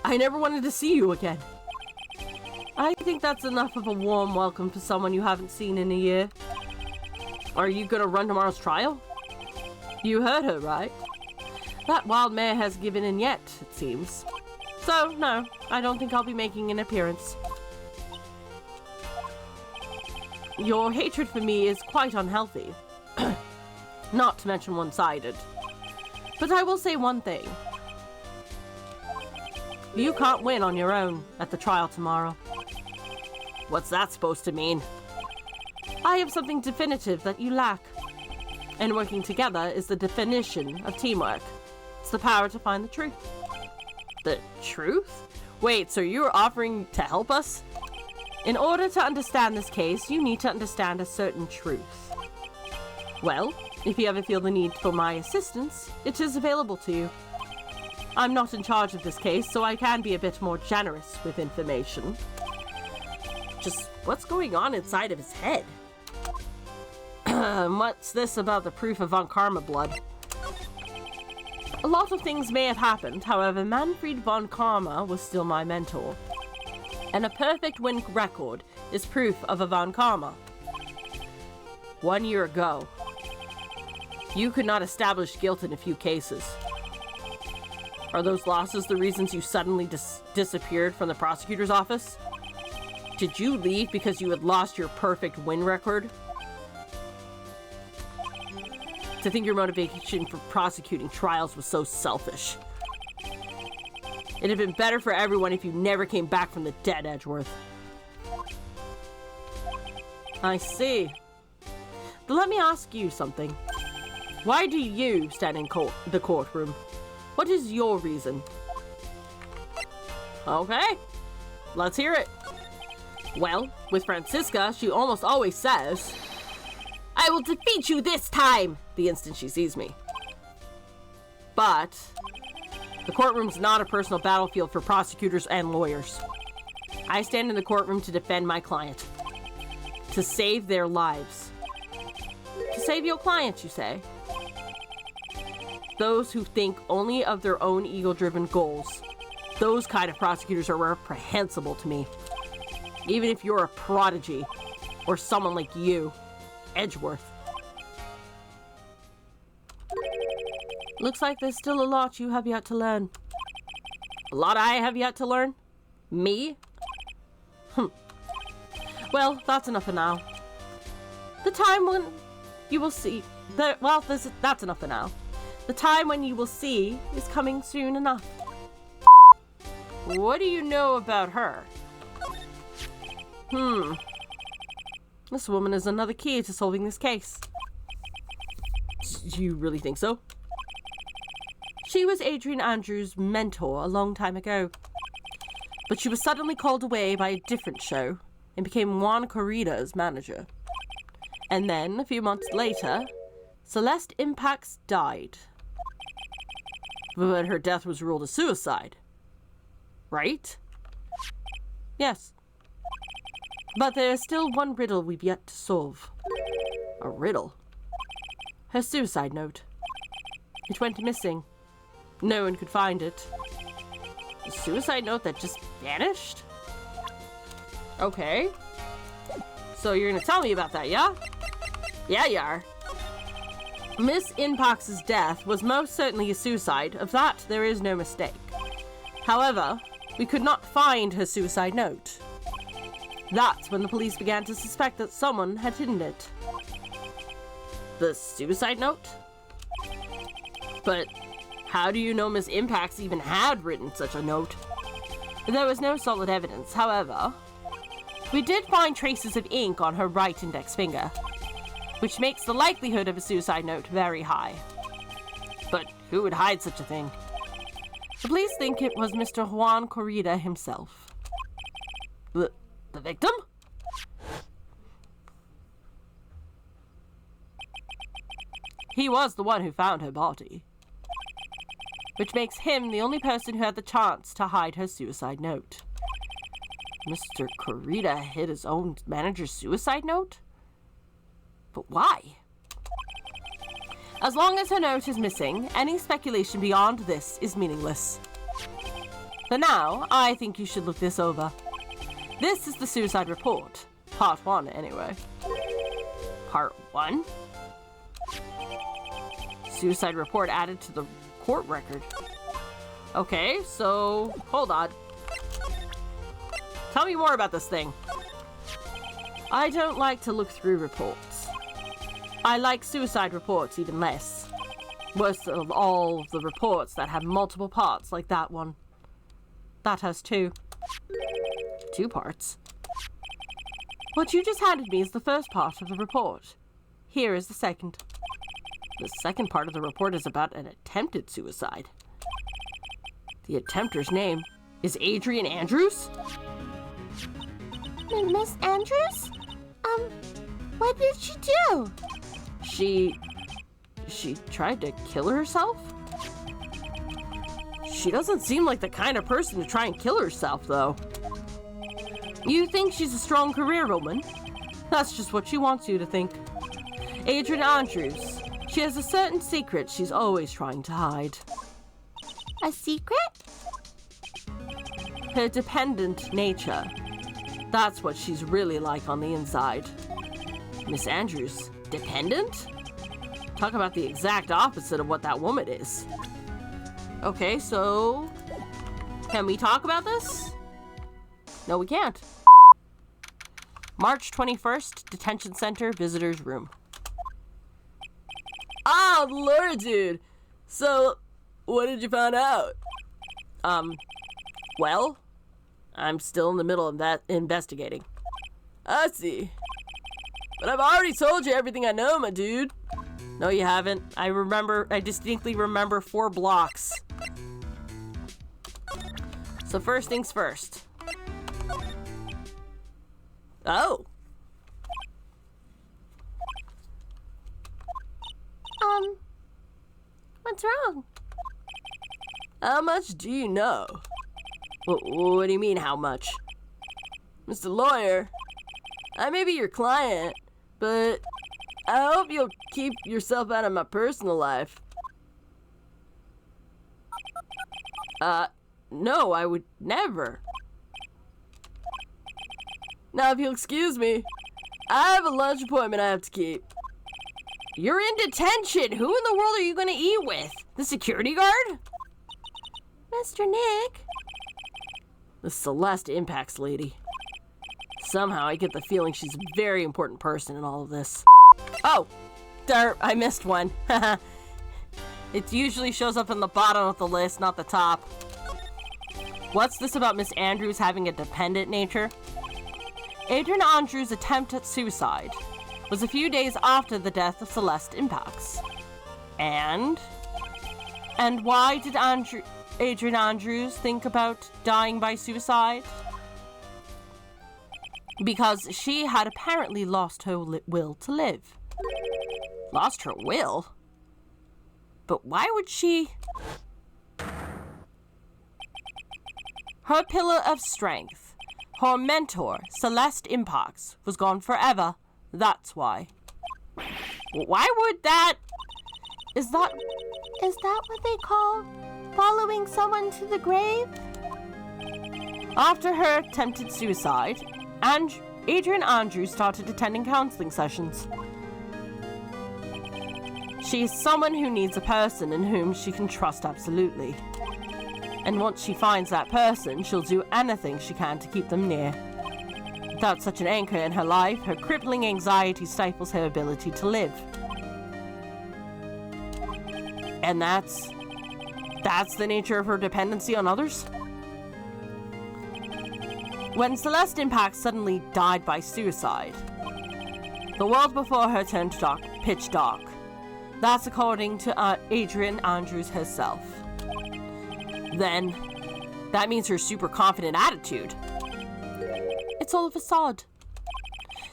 never wanted to see you again. I think that's enough of a warm welcome for someone you haven't seen in a year. Are you gonna run tomorrow's trial? You heard her, right? That wild mare has given in yet, it seems. So, no, I don't think I'll be making an appearance. Your hatred for me is quite unhealthy. Not to mention one-sided. But I will say one thing. You can't win on your own at the trial tomorrow. What's that supposed to mean? I have something definitive that you lack. And working together is the definition of teamwork. It's the power to find the truth. The truth? Wait, so you're offering to help us? In order to understand this case, you need to understand a certain truth. Well, if you ever feel the need for my assistance, it is available to you. I'm not in charge of this case, so I can be a bit more generous with information. Just what's going on inside of his head? What's this about the proof of Von Karma blood? A lot of things may have happened, however, Manfred Von Karma was still my mentor. And a perfect win record is proof of a Von Karma. 1 year ago, you could not establish guilt in a few cases. Are those losses the reasons you suddenly disappeared from the prosecutor's office? Did you leave because you had lost your perfect win record? To think your motivation for prosecuting trials was so selfish. It'd have been better for everyone if you never came back from the dead, Edgeworth. I see. But let me ask you something. Why do you stand in the courtroom? What is your reason? Okay, let's hear it. Well, with Francisca, she almost always says, "I will defeat you this time," the instant she sees me. But the courtroom's not a personal battlefield for prosecutors and lawyers. I stand in the courtroom to defend my client. To save their lives. To save your clients, you say? Those who think only of their own ego-driven goals. Those kind of prosecutors are reprehensible to me. Even if you're a prodigy, or someone like you, Edgeworth. Looks like there's still a lot you have yet to learn. A lot I have yet to learn? Me? Well, that's enough for now. The time when you will see... that's enough for now. The time when you will see is coming soon enough. What do you know about her? This woman is another key to solving this case. You really think so? She was Adrian Andrews' mentor a long time ago. But she was suddenly called away by a different show and became Juan Corrida's manager. And then, a few months later, Celeste Impax died. But her death was ruled a suicide. Right? Yes. But there is still one riddle we've yet to solve. A riddle? Her suicide note. It went missing. No one could find it. A suicide note that just vanished? Okay. So you're gonna tell me about that, yeah? Yeah, you are. Miss Impax's death was most certainly a suicide. Of that, there is no mistake. However, we could not find her suicide note. That's when the police began to suspect that someone had hidden it. The suicide note? But how do you know Miss Impax even had written such a note? There was no solid evidence, however. We did find traces of ink on her right index finger, which makes the likelihood of a suicide note very high. But who would hide such a thing? The police think it was Mr. Juan Corrida himself. The victim? He was the one who found her body, which makes him the only person who had the chance to hide her suicide note. Mr. Corrida hid his own manager's suicide note? But why? As long as her note is missing, any speculation beyond this is meaningless. For now, I think you should look this over. This is the suicide report. Part 1, anyway. Part 1? Suicide report added to the court record. Okay, so hold on. Tell me more about this thing. I don't like to look through reports. I like suicide reports even less. Worst of all the reports that have multiple parts like that one. That has 2. 2 parts? What you just handed me is the first part of the report. Here is the second. The second part of the report is about an attempted suicide. The attempter's name is Adrian Andrews? Miss Andrews? What did she do? She tried to kill herself? She doesn't seem like the kind of person to try and kill herself, though. You think she's a strong career woman? That's just what she wants you to think. Adrian Andrews. She has a certain secret she's always trying to hide. A secret? Her dependent nature. That's what she's really like on the inside. Miss Andrews, dependent? Talk about the exact opposite of what that woman is. Okay, so... can we talk about this? No, we can't. March 21st, Detention Center, Visitors Room. Oh, Lord, dude. So, what did you find out? Well, I'm still in the middle of that investigating. I see. But I've already told you everything I know, my dude. No, you haven't. I distinctly remember 4 blocks. So first things first. Oh. What's wrong? How much do you know? What do you mean, how much? Mr. Lawyer, I may be your client, but I hope you'll keep yourself out of my personal life. No, I would never. Now, if you'll excuse me, I have a lunch appointment I have to keep. You're in detention. Who in the world are you going to eat with? The security guard? Mr. Nick? The Celeste Impacts lady. Somehow I get the feeling she's a very important person in all of this. Oh, darn, I missed one. It usually shows up in the bottom of the list, not the top. What's this about Miss Andrews having a dependent nature? Adrian Andrews' attempt at suicide was a few days after the death of Celeste Impacts. And why did Adrian Andrews think about dying by suicide? Because she had apparently lost her will to live. Lost her will? But why would she? Her pillar of strength, her mentor, Celeste Impacts, was gone forever. That's why. Why would that? Is that what they call following someone to the grave? After her attempted suicide, Adrian Andrews started attending counseling sessions. She is someone who needs a person in whom she can trust absolutely. And once she finds that person, she'll do anything she can to keep them near. Without such an anchor in her life, her crippling anxiety stifles her ability to live. And that's the nature of her dependency on others? When Celeste Impact suddenly died by suicide, the world before her turned pitch dark. That's according to Adrian Andrews herself. Then, that means her super confident attitude. It's all a facade.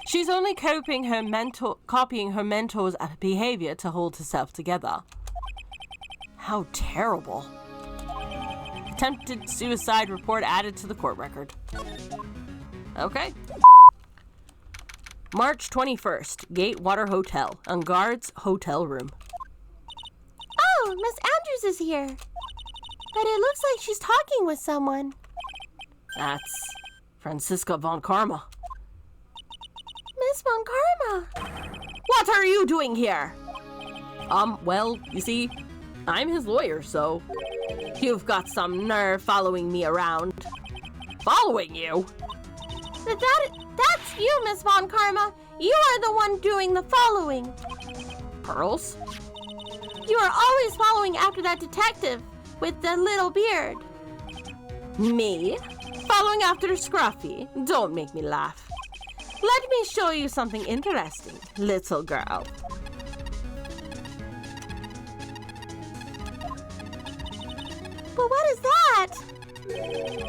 She's only copying her mentor's behavior to hold herself together. How terrible. Attempted suicide report added to the court record. Okay. March 21st, Gatewater Hotel, on guard's hotel room. Oh, Miss Andrews is here. But it looks like she's talking with someone. That's Francisca von Karma. Miss von Karma! What are you doing here? Well, you see, I'm his lawyer, so you've got some nerve following me around. Following you? That's you, Miss von Karma. You are the one doing the following. Pearls? You are always following after that detective with the little beard. Me? Following after Scruffy? Don't make me laugh. Let me show you something interesting, little girl. Well, what is that?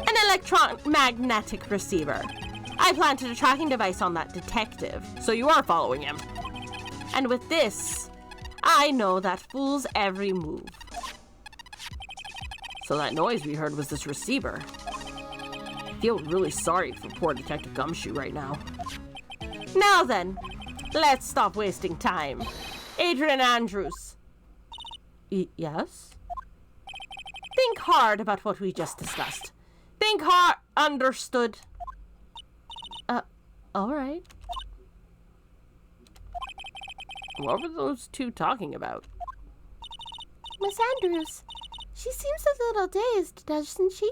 An electromagnetic receiver. I planted a tracking device on that detective, so you are following him. And with this, I know that fool's every move. So that noise we heard was this receiver. I feel really sorry for poor Detective Gumshoe right now. Now then, let's stop wasting time. Adrian Andrews. Yes? Think hard about what we just discussed. Think hard. Understood. Alright. What were those two talking about? Miss Andrews, she seems a little dazed, doesn't she?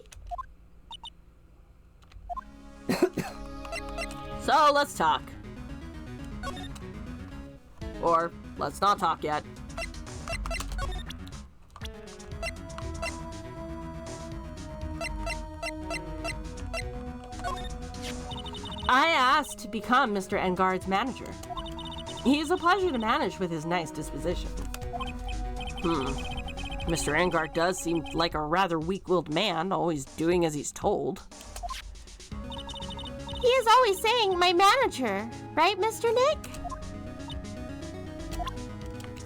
So, let's talk. Or, let's not talk yet. I asked to become Mr. Engard's manager. He's a pleasure to manage with his nice disposition. Mr. Engard does seem like a rather weak-willed man, always doing as he's told. He is always saying, my manager, right, Mr. Nick?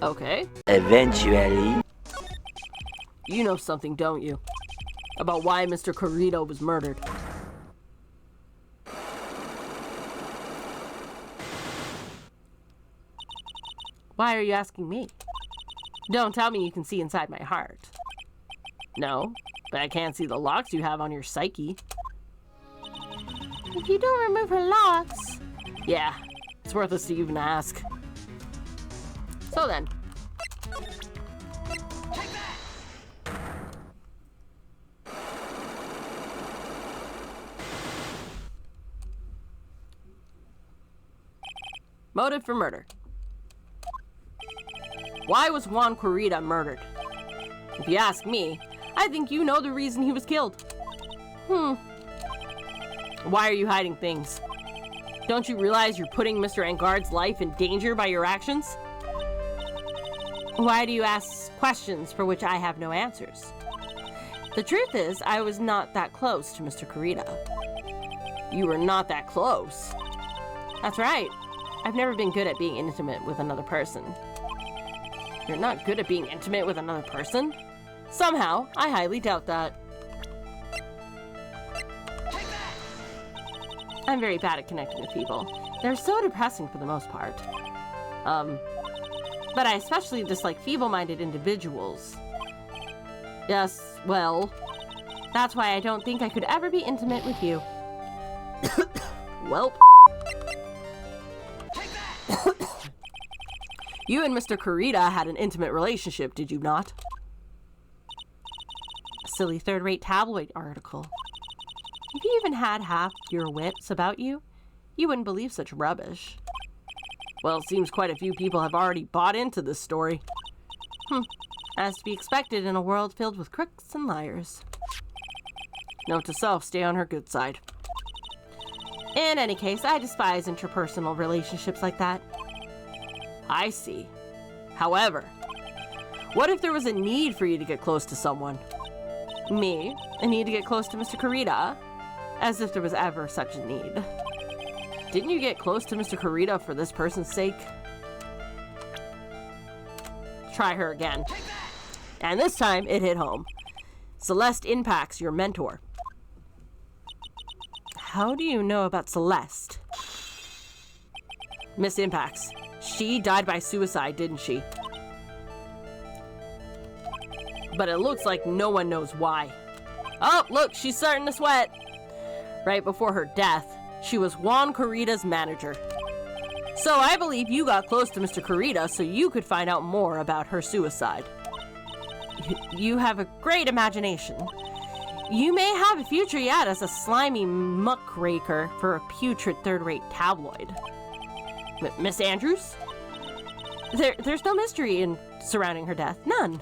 Okay. Eventually. You know something, don't you? About why Mr. Corrido was murdered. Why are you asking me? Don't tell me you can see inside my heart. No, but I can't see the locks you have on your psyche. If you don't remove her locks... Yeah, it's worthless to even ask. So then. Motive for murder. Why was Juan Corrida murdered? If you ask me, I think you know the reason he was killed. Why are you hiding things? Don't you realize you're putting Mr. Engard's life in danger by your actions? Why do you ask questions for which I have no answers? The truth is, I was not that close to Mr. Corrida. You were not that close? That's right. I've never been good at being intimate with another person. You're not good at being intimate with another person? Somehow, I highly doubt that. I'm very bad at connecting with people. They're so depressing for the most part. But I especially dislike feeble-minded individuals. Yes, well, that's why I don't think I could ever be intimate with you. Welp. You and Mr. Corrida had an intimate relationship, did you not? A silly third-rate tabloid article. If you even had half your wits about you, you wouldn't believe such rubbish. Well, it seems quite a few people have already bought into this story. As to be expected in a world filled with crooks and liars. Note to self, stay on her good side. In any case, I despise interpersonal relationships like that. I see. However, what if there was a need for you to get close to someone? Me, a need to get close to Mr. Corrida? As if there was ever such a need. Didn't you get close to Mr. Corrida for this person's sake? Try her again. And this time, it hit home. Celeste Impacts, your mentor. How do you know about Celeste? Miss Impacts. She died by suicide, didn't she? But it looks like no one knows why. Oh, look, she's starting to sweat. Right before her death, she was Juan Corrida's manager. So I believe you got close to Mr. Corrida so you could find out more about her suicide. You have a great imagination. You may have a future yet as a slimy muckraker for a putrid third-rate tabloid. Miss Andrews? There's no mystery in surrounding her death. None.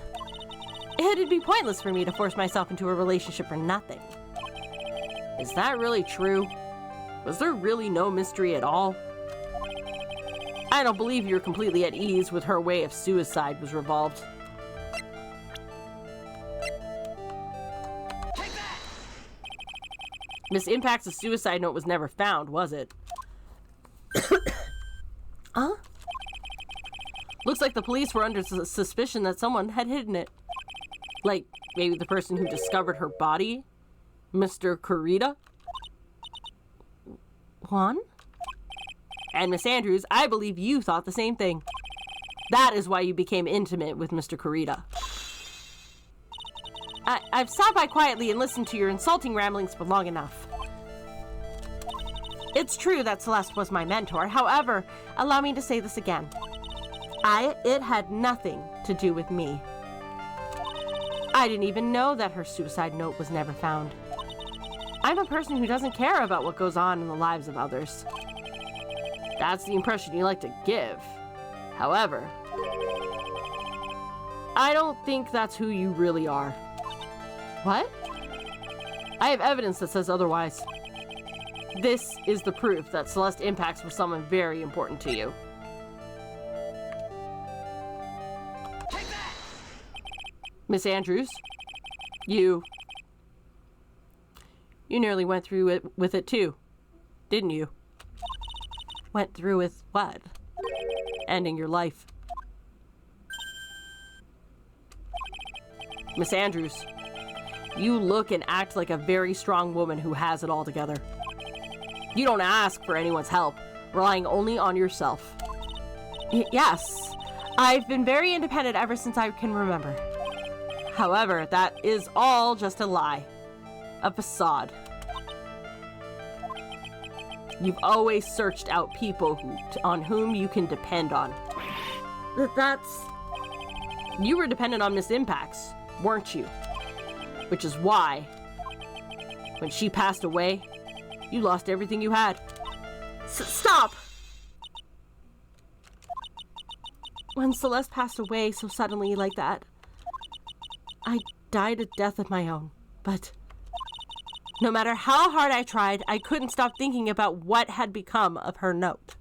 It'd be pointless for me to force myself into a relationship for nothing. Is that really true? Was there really no mystery at all? I don't believe you're completely at ease with her way of suicide was revolved. Miss Impact's suicide note was never found, was it? Huh? Looks like the police were under suspicion that someone had hidden it. Like, maybe the person who discovered her body? Mr. Kurita? Juan? And Miss Andrews, I believe you thought the same thing. That is why you became intimate with Mr. Kurita. I've sat by quietly and listened to your insulting ramblings for long enough. It's true that Celeste was my mentor. However, allow me to say this again. It had nothing to do with me. I didn't even know that her suicide note was never found. I'm a person who doesn't care about what goes on in the lives of others. That's the impression you like to give. However, I don't think that's who you really are. What? I have evidence that says otherwise. This is the proof that Celeste Impacts were someone very important to you. Take that! Miss Andrews, you nearly went through it with it too, didn't you? Went through with what? Ending your life. Miss Andrews, you look and act like a very strong woman who has it all together. You don't ask for anyone's help, relying only on yourself. Yes, I've been very independent ever since I can remember. However, that is all just a lie. A facade. You've always searched out people on whom you can depend on. You were dependent on Miss Impacts, weren't you? Which is why, when she passed away, you lost everything you had. Stop! When Celeste passed away so suddenly like that, I died a death of my own. But no matter how hard I tried, I couldn't stop thinking about what had become of her note.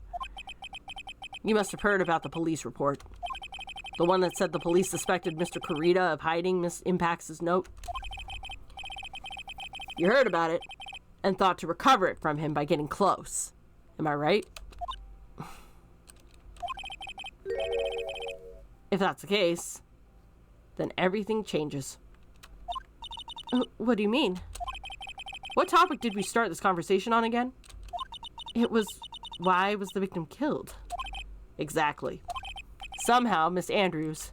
You must have heard about the police report. The one that said the police suspected Mr. Kurita of hiding Miss Impacts' note. You heard about it and thought to recover it from him by getting close. Am I right? If that's the case, then everything changes. What do you mean? What topic did we start this conversation on again? It was, why was the victim killed? Exactly. Somehow, Miss Andrews,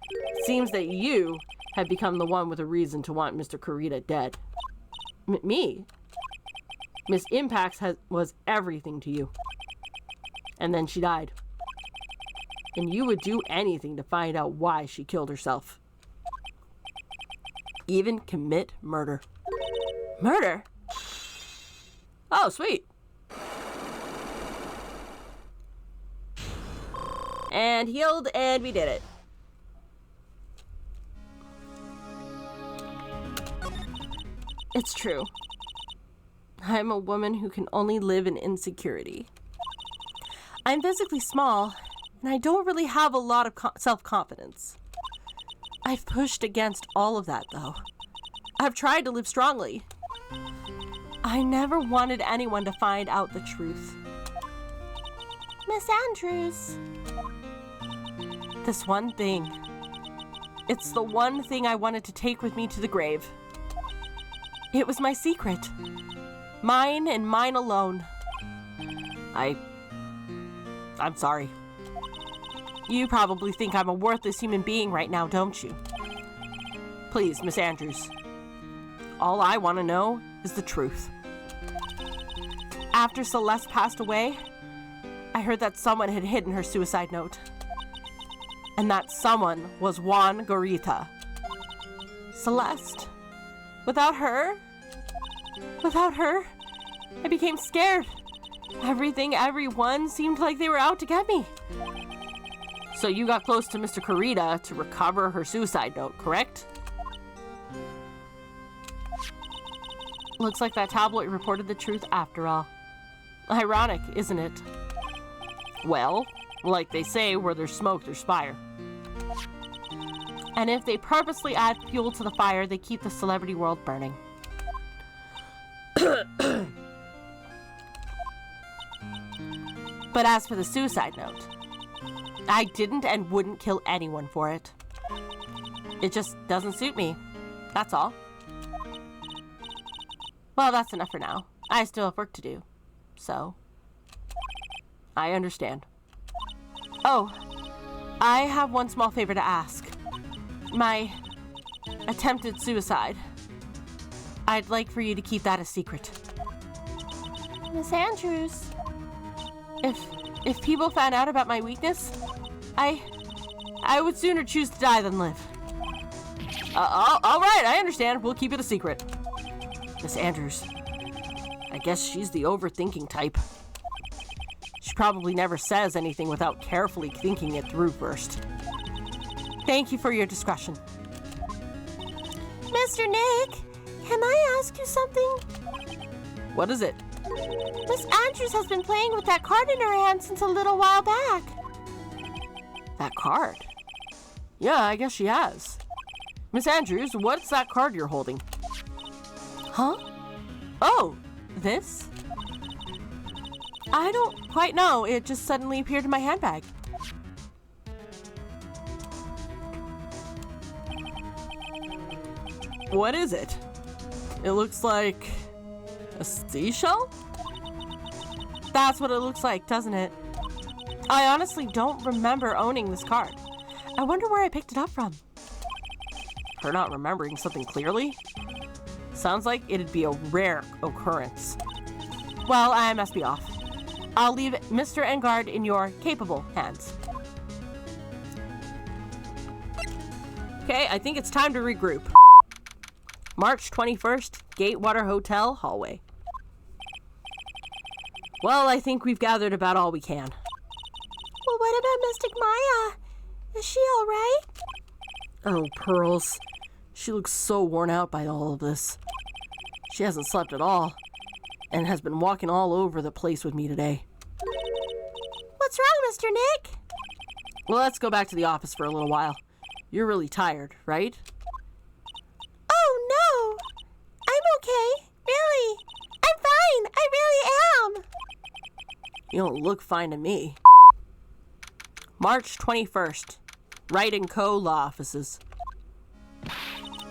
it seems that you have become the one with a reason to want Mr. Kurita dead. Me? Miss Impacts was everything to you. And then she died. And you would do anything to find out why she killed herself. Even commit murder. Murder? Oh, sweet. And healed, and we did it. It's true. I'm a woman who can only live in insecurity. I'm physically small, and I don't really have a lot of self-confidence. I've pushed against all of that, though. I've tried to live strongly. I never wanted anyone to find out the truth. Miss Andrews. This one thing. It's the one thing I wanted to take with me to the grave. It was my secret. Mine and mine alone. I'm sorry. You probably think I'm a worthless human being right now, don't you? Please, Miss Andrews. All I want to know is the truth. After Celeste passed away, I heard that someone had hidden her suicide note. And that someone was Juan Garita. Celeste. Without her, I became scared. Everyone seemed like they were out to get me. So you got close to Mr. Kurita to recover her suicide note, correct? Looks like that tabloid reported the truth after all. Ironic, isn't it? Well, like they say, where there's smoke, there's fire. And if they purposely add fuel to the fire, they keep the celebrity world burning. But as for the suicide note, I didn't and wouldn't kill anyone for it. It just doesn't suit me. That's all. Well, that's enough for now. I still have work to do. So, I understand. Oh, I have one small favor to ask. My attempted suicide. I'd like for you to keep that a secret. Miss Andrews. If people found out about my weakness, I would sooner choose to die than live. All right, I understand. We'll keep it a secret. Miss Andrews, I guess she's the overthinking type. She probably never says anything without carefully thinking it through first. Thank you for your discretion. Mr. Nick, can I ask you something? What is it? Miss Andrews has been playing with that card in her hand since a little while back. That card? Yeah, I guess she has. Miss Andrews, what's that card you're holding? Huh? Oh, this? I don't quite know. It just suddenly appeared in my handbag. What is it? It looks like a seashell? That's what it looks like, doesn't it? I honestly don't remember owning this card. I wonder where I picked it up from. Her not remembering something clearly? Sounds like it'd be a rare occurrence. Well, I must be off. I'll leave Mr. Engard in your capable hands. Okay, I think it's time to regroup. March 21st, Gatewater Hotel hallway. Well, I think we've gathered about all we can. Well, what about Mystic Maya? Is she all right? Oh, Pearls. She looks so worn out by all of this. She hasn't slept at all, and has been walking all over the place with me today. What's wrong, Mr. Nick? Well, let's go back to the office for a little while. You're really tired, right? Oh, no. I'm okay. Really. I'm fine. I really am. You don't look fine to me. March 21st, Wright & Co. Law Offices.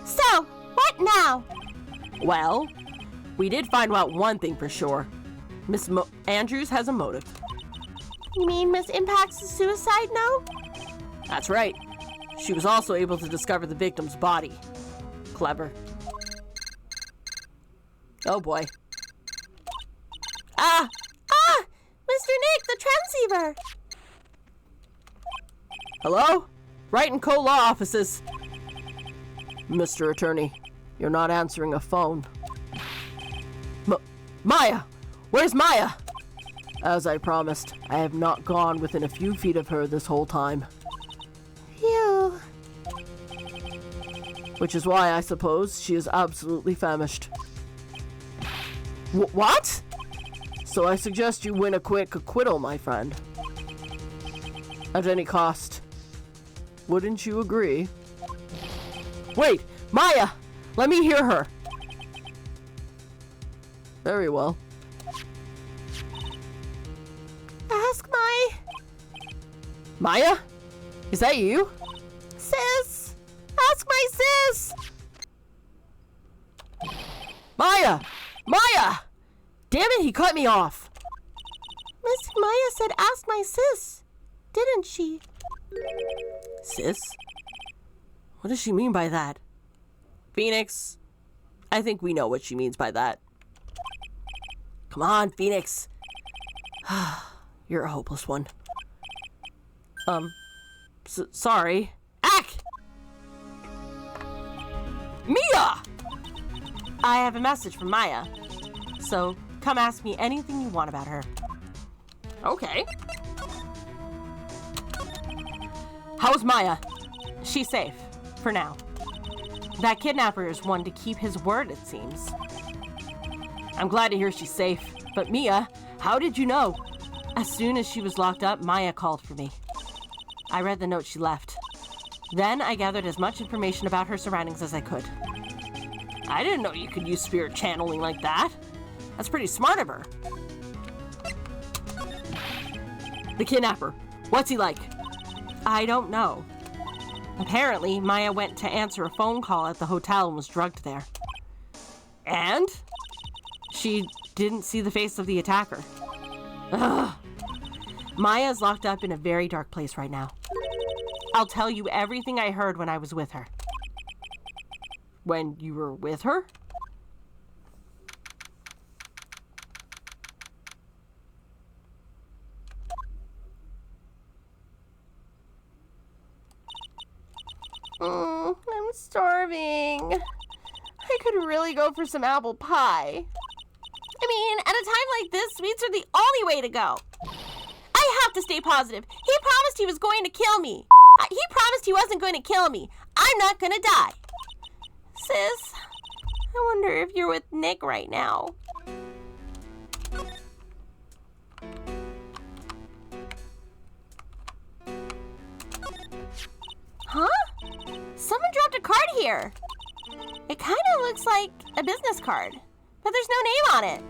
So, what now? Well, we did find out one thing for sure. Miss Andrews has a motive. You mean Miss Impact's suicide note? That's right. She was also able to discover the victim's body. Clever. Oh boy. Ah! Mr. Nick, the transceiver! Hello? Wright & Co. Law Offices. Mr. Attorney, you're not answering a phone. Maya! Where's Maya? As I promised, I have not gone within a few feet of her this whole time. Phew. Which is why I suppose she is absolutely famished. What? So I suggest you win a quick acquittal, my friend. At any cost. Wouldn't you agree? Wait! Maya! Let me hear her! Very well. Ask Maya? Is that you? sis! Ask my sis! Maya! Maya! Damn it, he cut me off! Miss Maya said ask my sis, didn't she? Sis? What does she mean by that? Phoenix, I think we know what she means by that. Come on, Phoenix. You're a hopeless one. Sorry. Ack! Mia! I have a message from Maya. So, come ask me anything you want about her. Okay. How's Maya? She's safe. For now. That kidnapper is one to keep his word, it seems. I'm glad to hear she's safe. But Mia, how did you know? As soon as she was locked up, Maya called for me. I read the note she left. Then I gathered as much information about her surroundings as I could. I didn't know you could use spirit channeling like that. That's pretty smart of her. The kidnapper. What's he like? I don't know. Apparently, Maya went to answer a phone call at the hotel and was drugged there. And? She didn't see the face of the attacker. Ugh. Maya's locked up in a very dark place right now. I'll tell you everything I heard when I was with her. When you were with her? I'm starving. I could really go for some apple pie. I mean, at a time like this, sweets are the only way to go. I have to stay positive. He promised he was going to kill me. He promised he wasn't going to kill me. I'm not going to die. Sis, I wonder if you're with Nick right now. Huh? Someone dropped a card here. It kind of looks like a business card, but there's no name on it.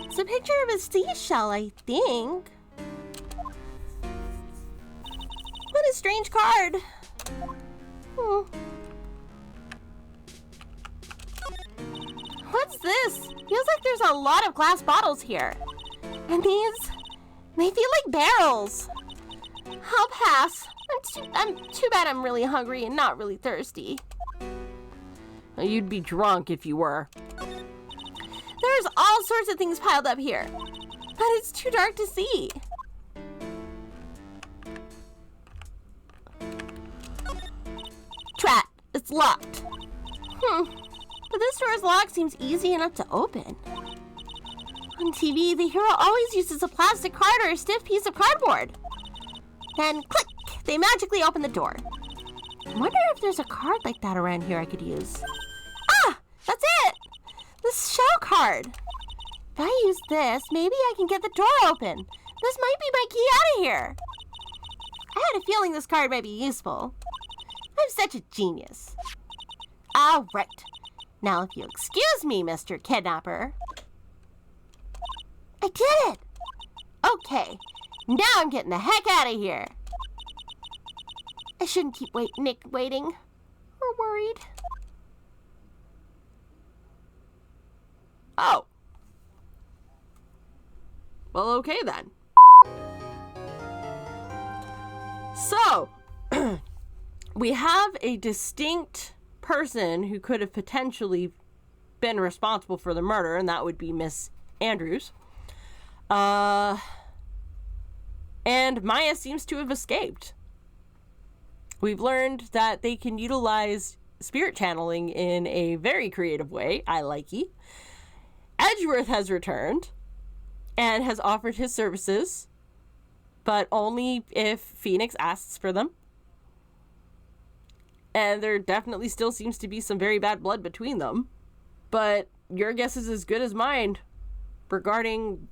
It's a picture of a seashell, I think. What a strange card. What's this? Feels like there's a lot of glass bottles here. And they feel like barrels. I'll pass. I'm too bad I'm really hungry and not really thirsty. You'd be drunk if you were. There's all sorts of things piled up here, but it's too dark to see. Drat, it's locked. But this door's lock seems easy enough to open. On TV, the hero always uses a plastic card or a stiff piece of cardboard. Then, click, they magically open the door. I wonder if there's a card like that around here I could use. Ah, that's it! This shell card. If I use this, maybe I can get the door open. This might be my key out of here. I had a feeling this card might be useful. I'm such a genius. All right. Now, if you excuse me, Mr. Kidnapper. I did it! Okay, now I'm getting the heck out of here. I shouldn't keep Nick waiting or worried. Oh. Well, okay then. So, we have a distinct person who could have potentially been responsible for the murder, and that would be Miss Andrews. And Maya seems to have escaped. We've learned that they can utilize spirit channeling in a very creative way. I likey. Edgeworth has returned and has offered his services, but only if Phoenix asks for them. And there definitely still seems to be some very bad blood between them. But your guess is as good as mine regarding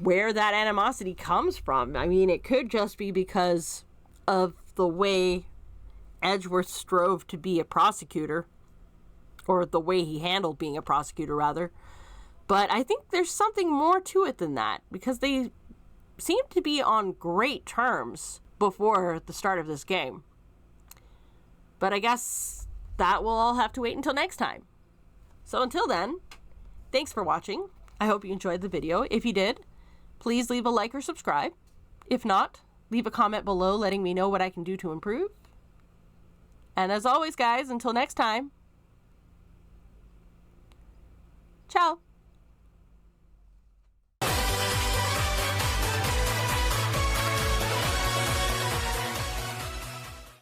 where that animosity comes from. I mean, it could just be because of the way Edgeworth strove to be a prosecutor, or the way he handled being a prosecutor, rather. But I think there's something more to it than that, because they seem to be on great terms before the start of this game. But I guess that will all have to wait until next time. So until then, thanks for watching. I hope you enjoyed the video. If you did, please leave a like or subscribe. If not, leave a comment below letting me know what I can do to improve. And as always, guys, until next time, ciao.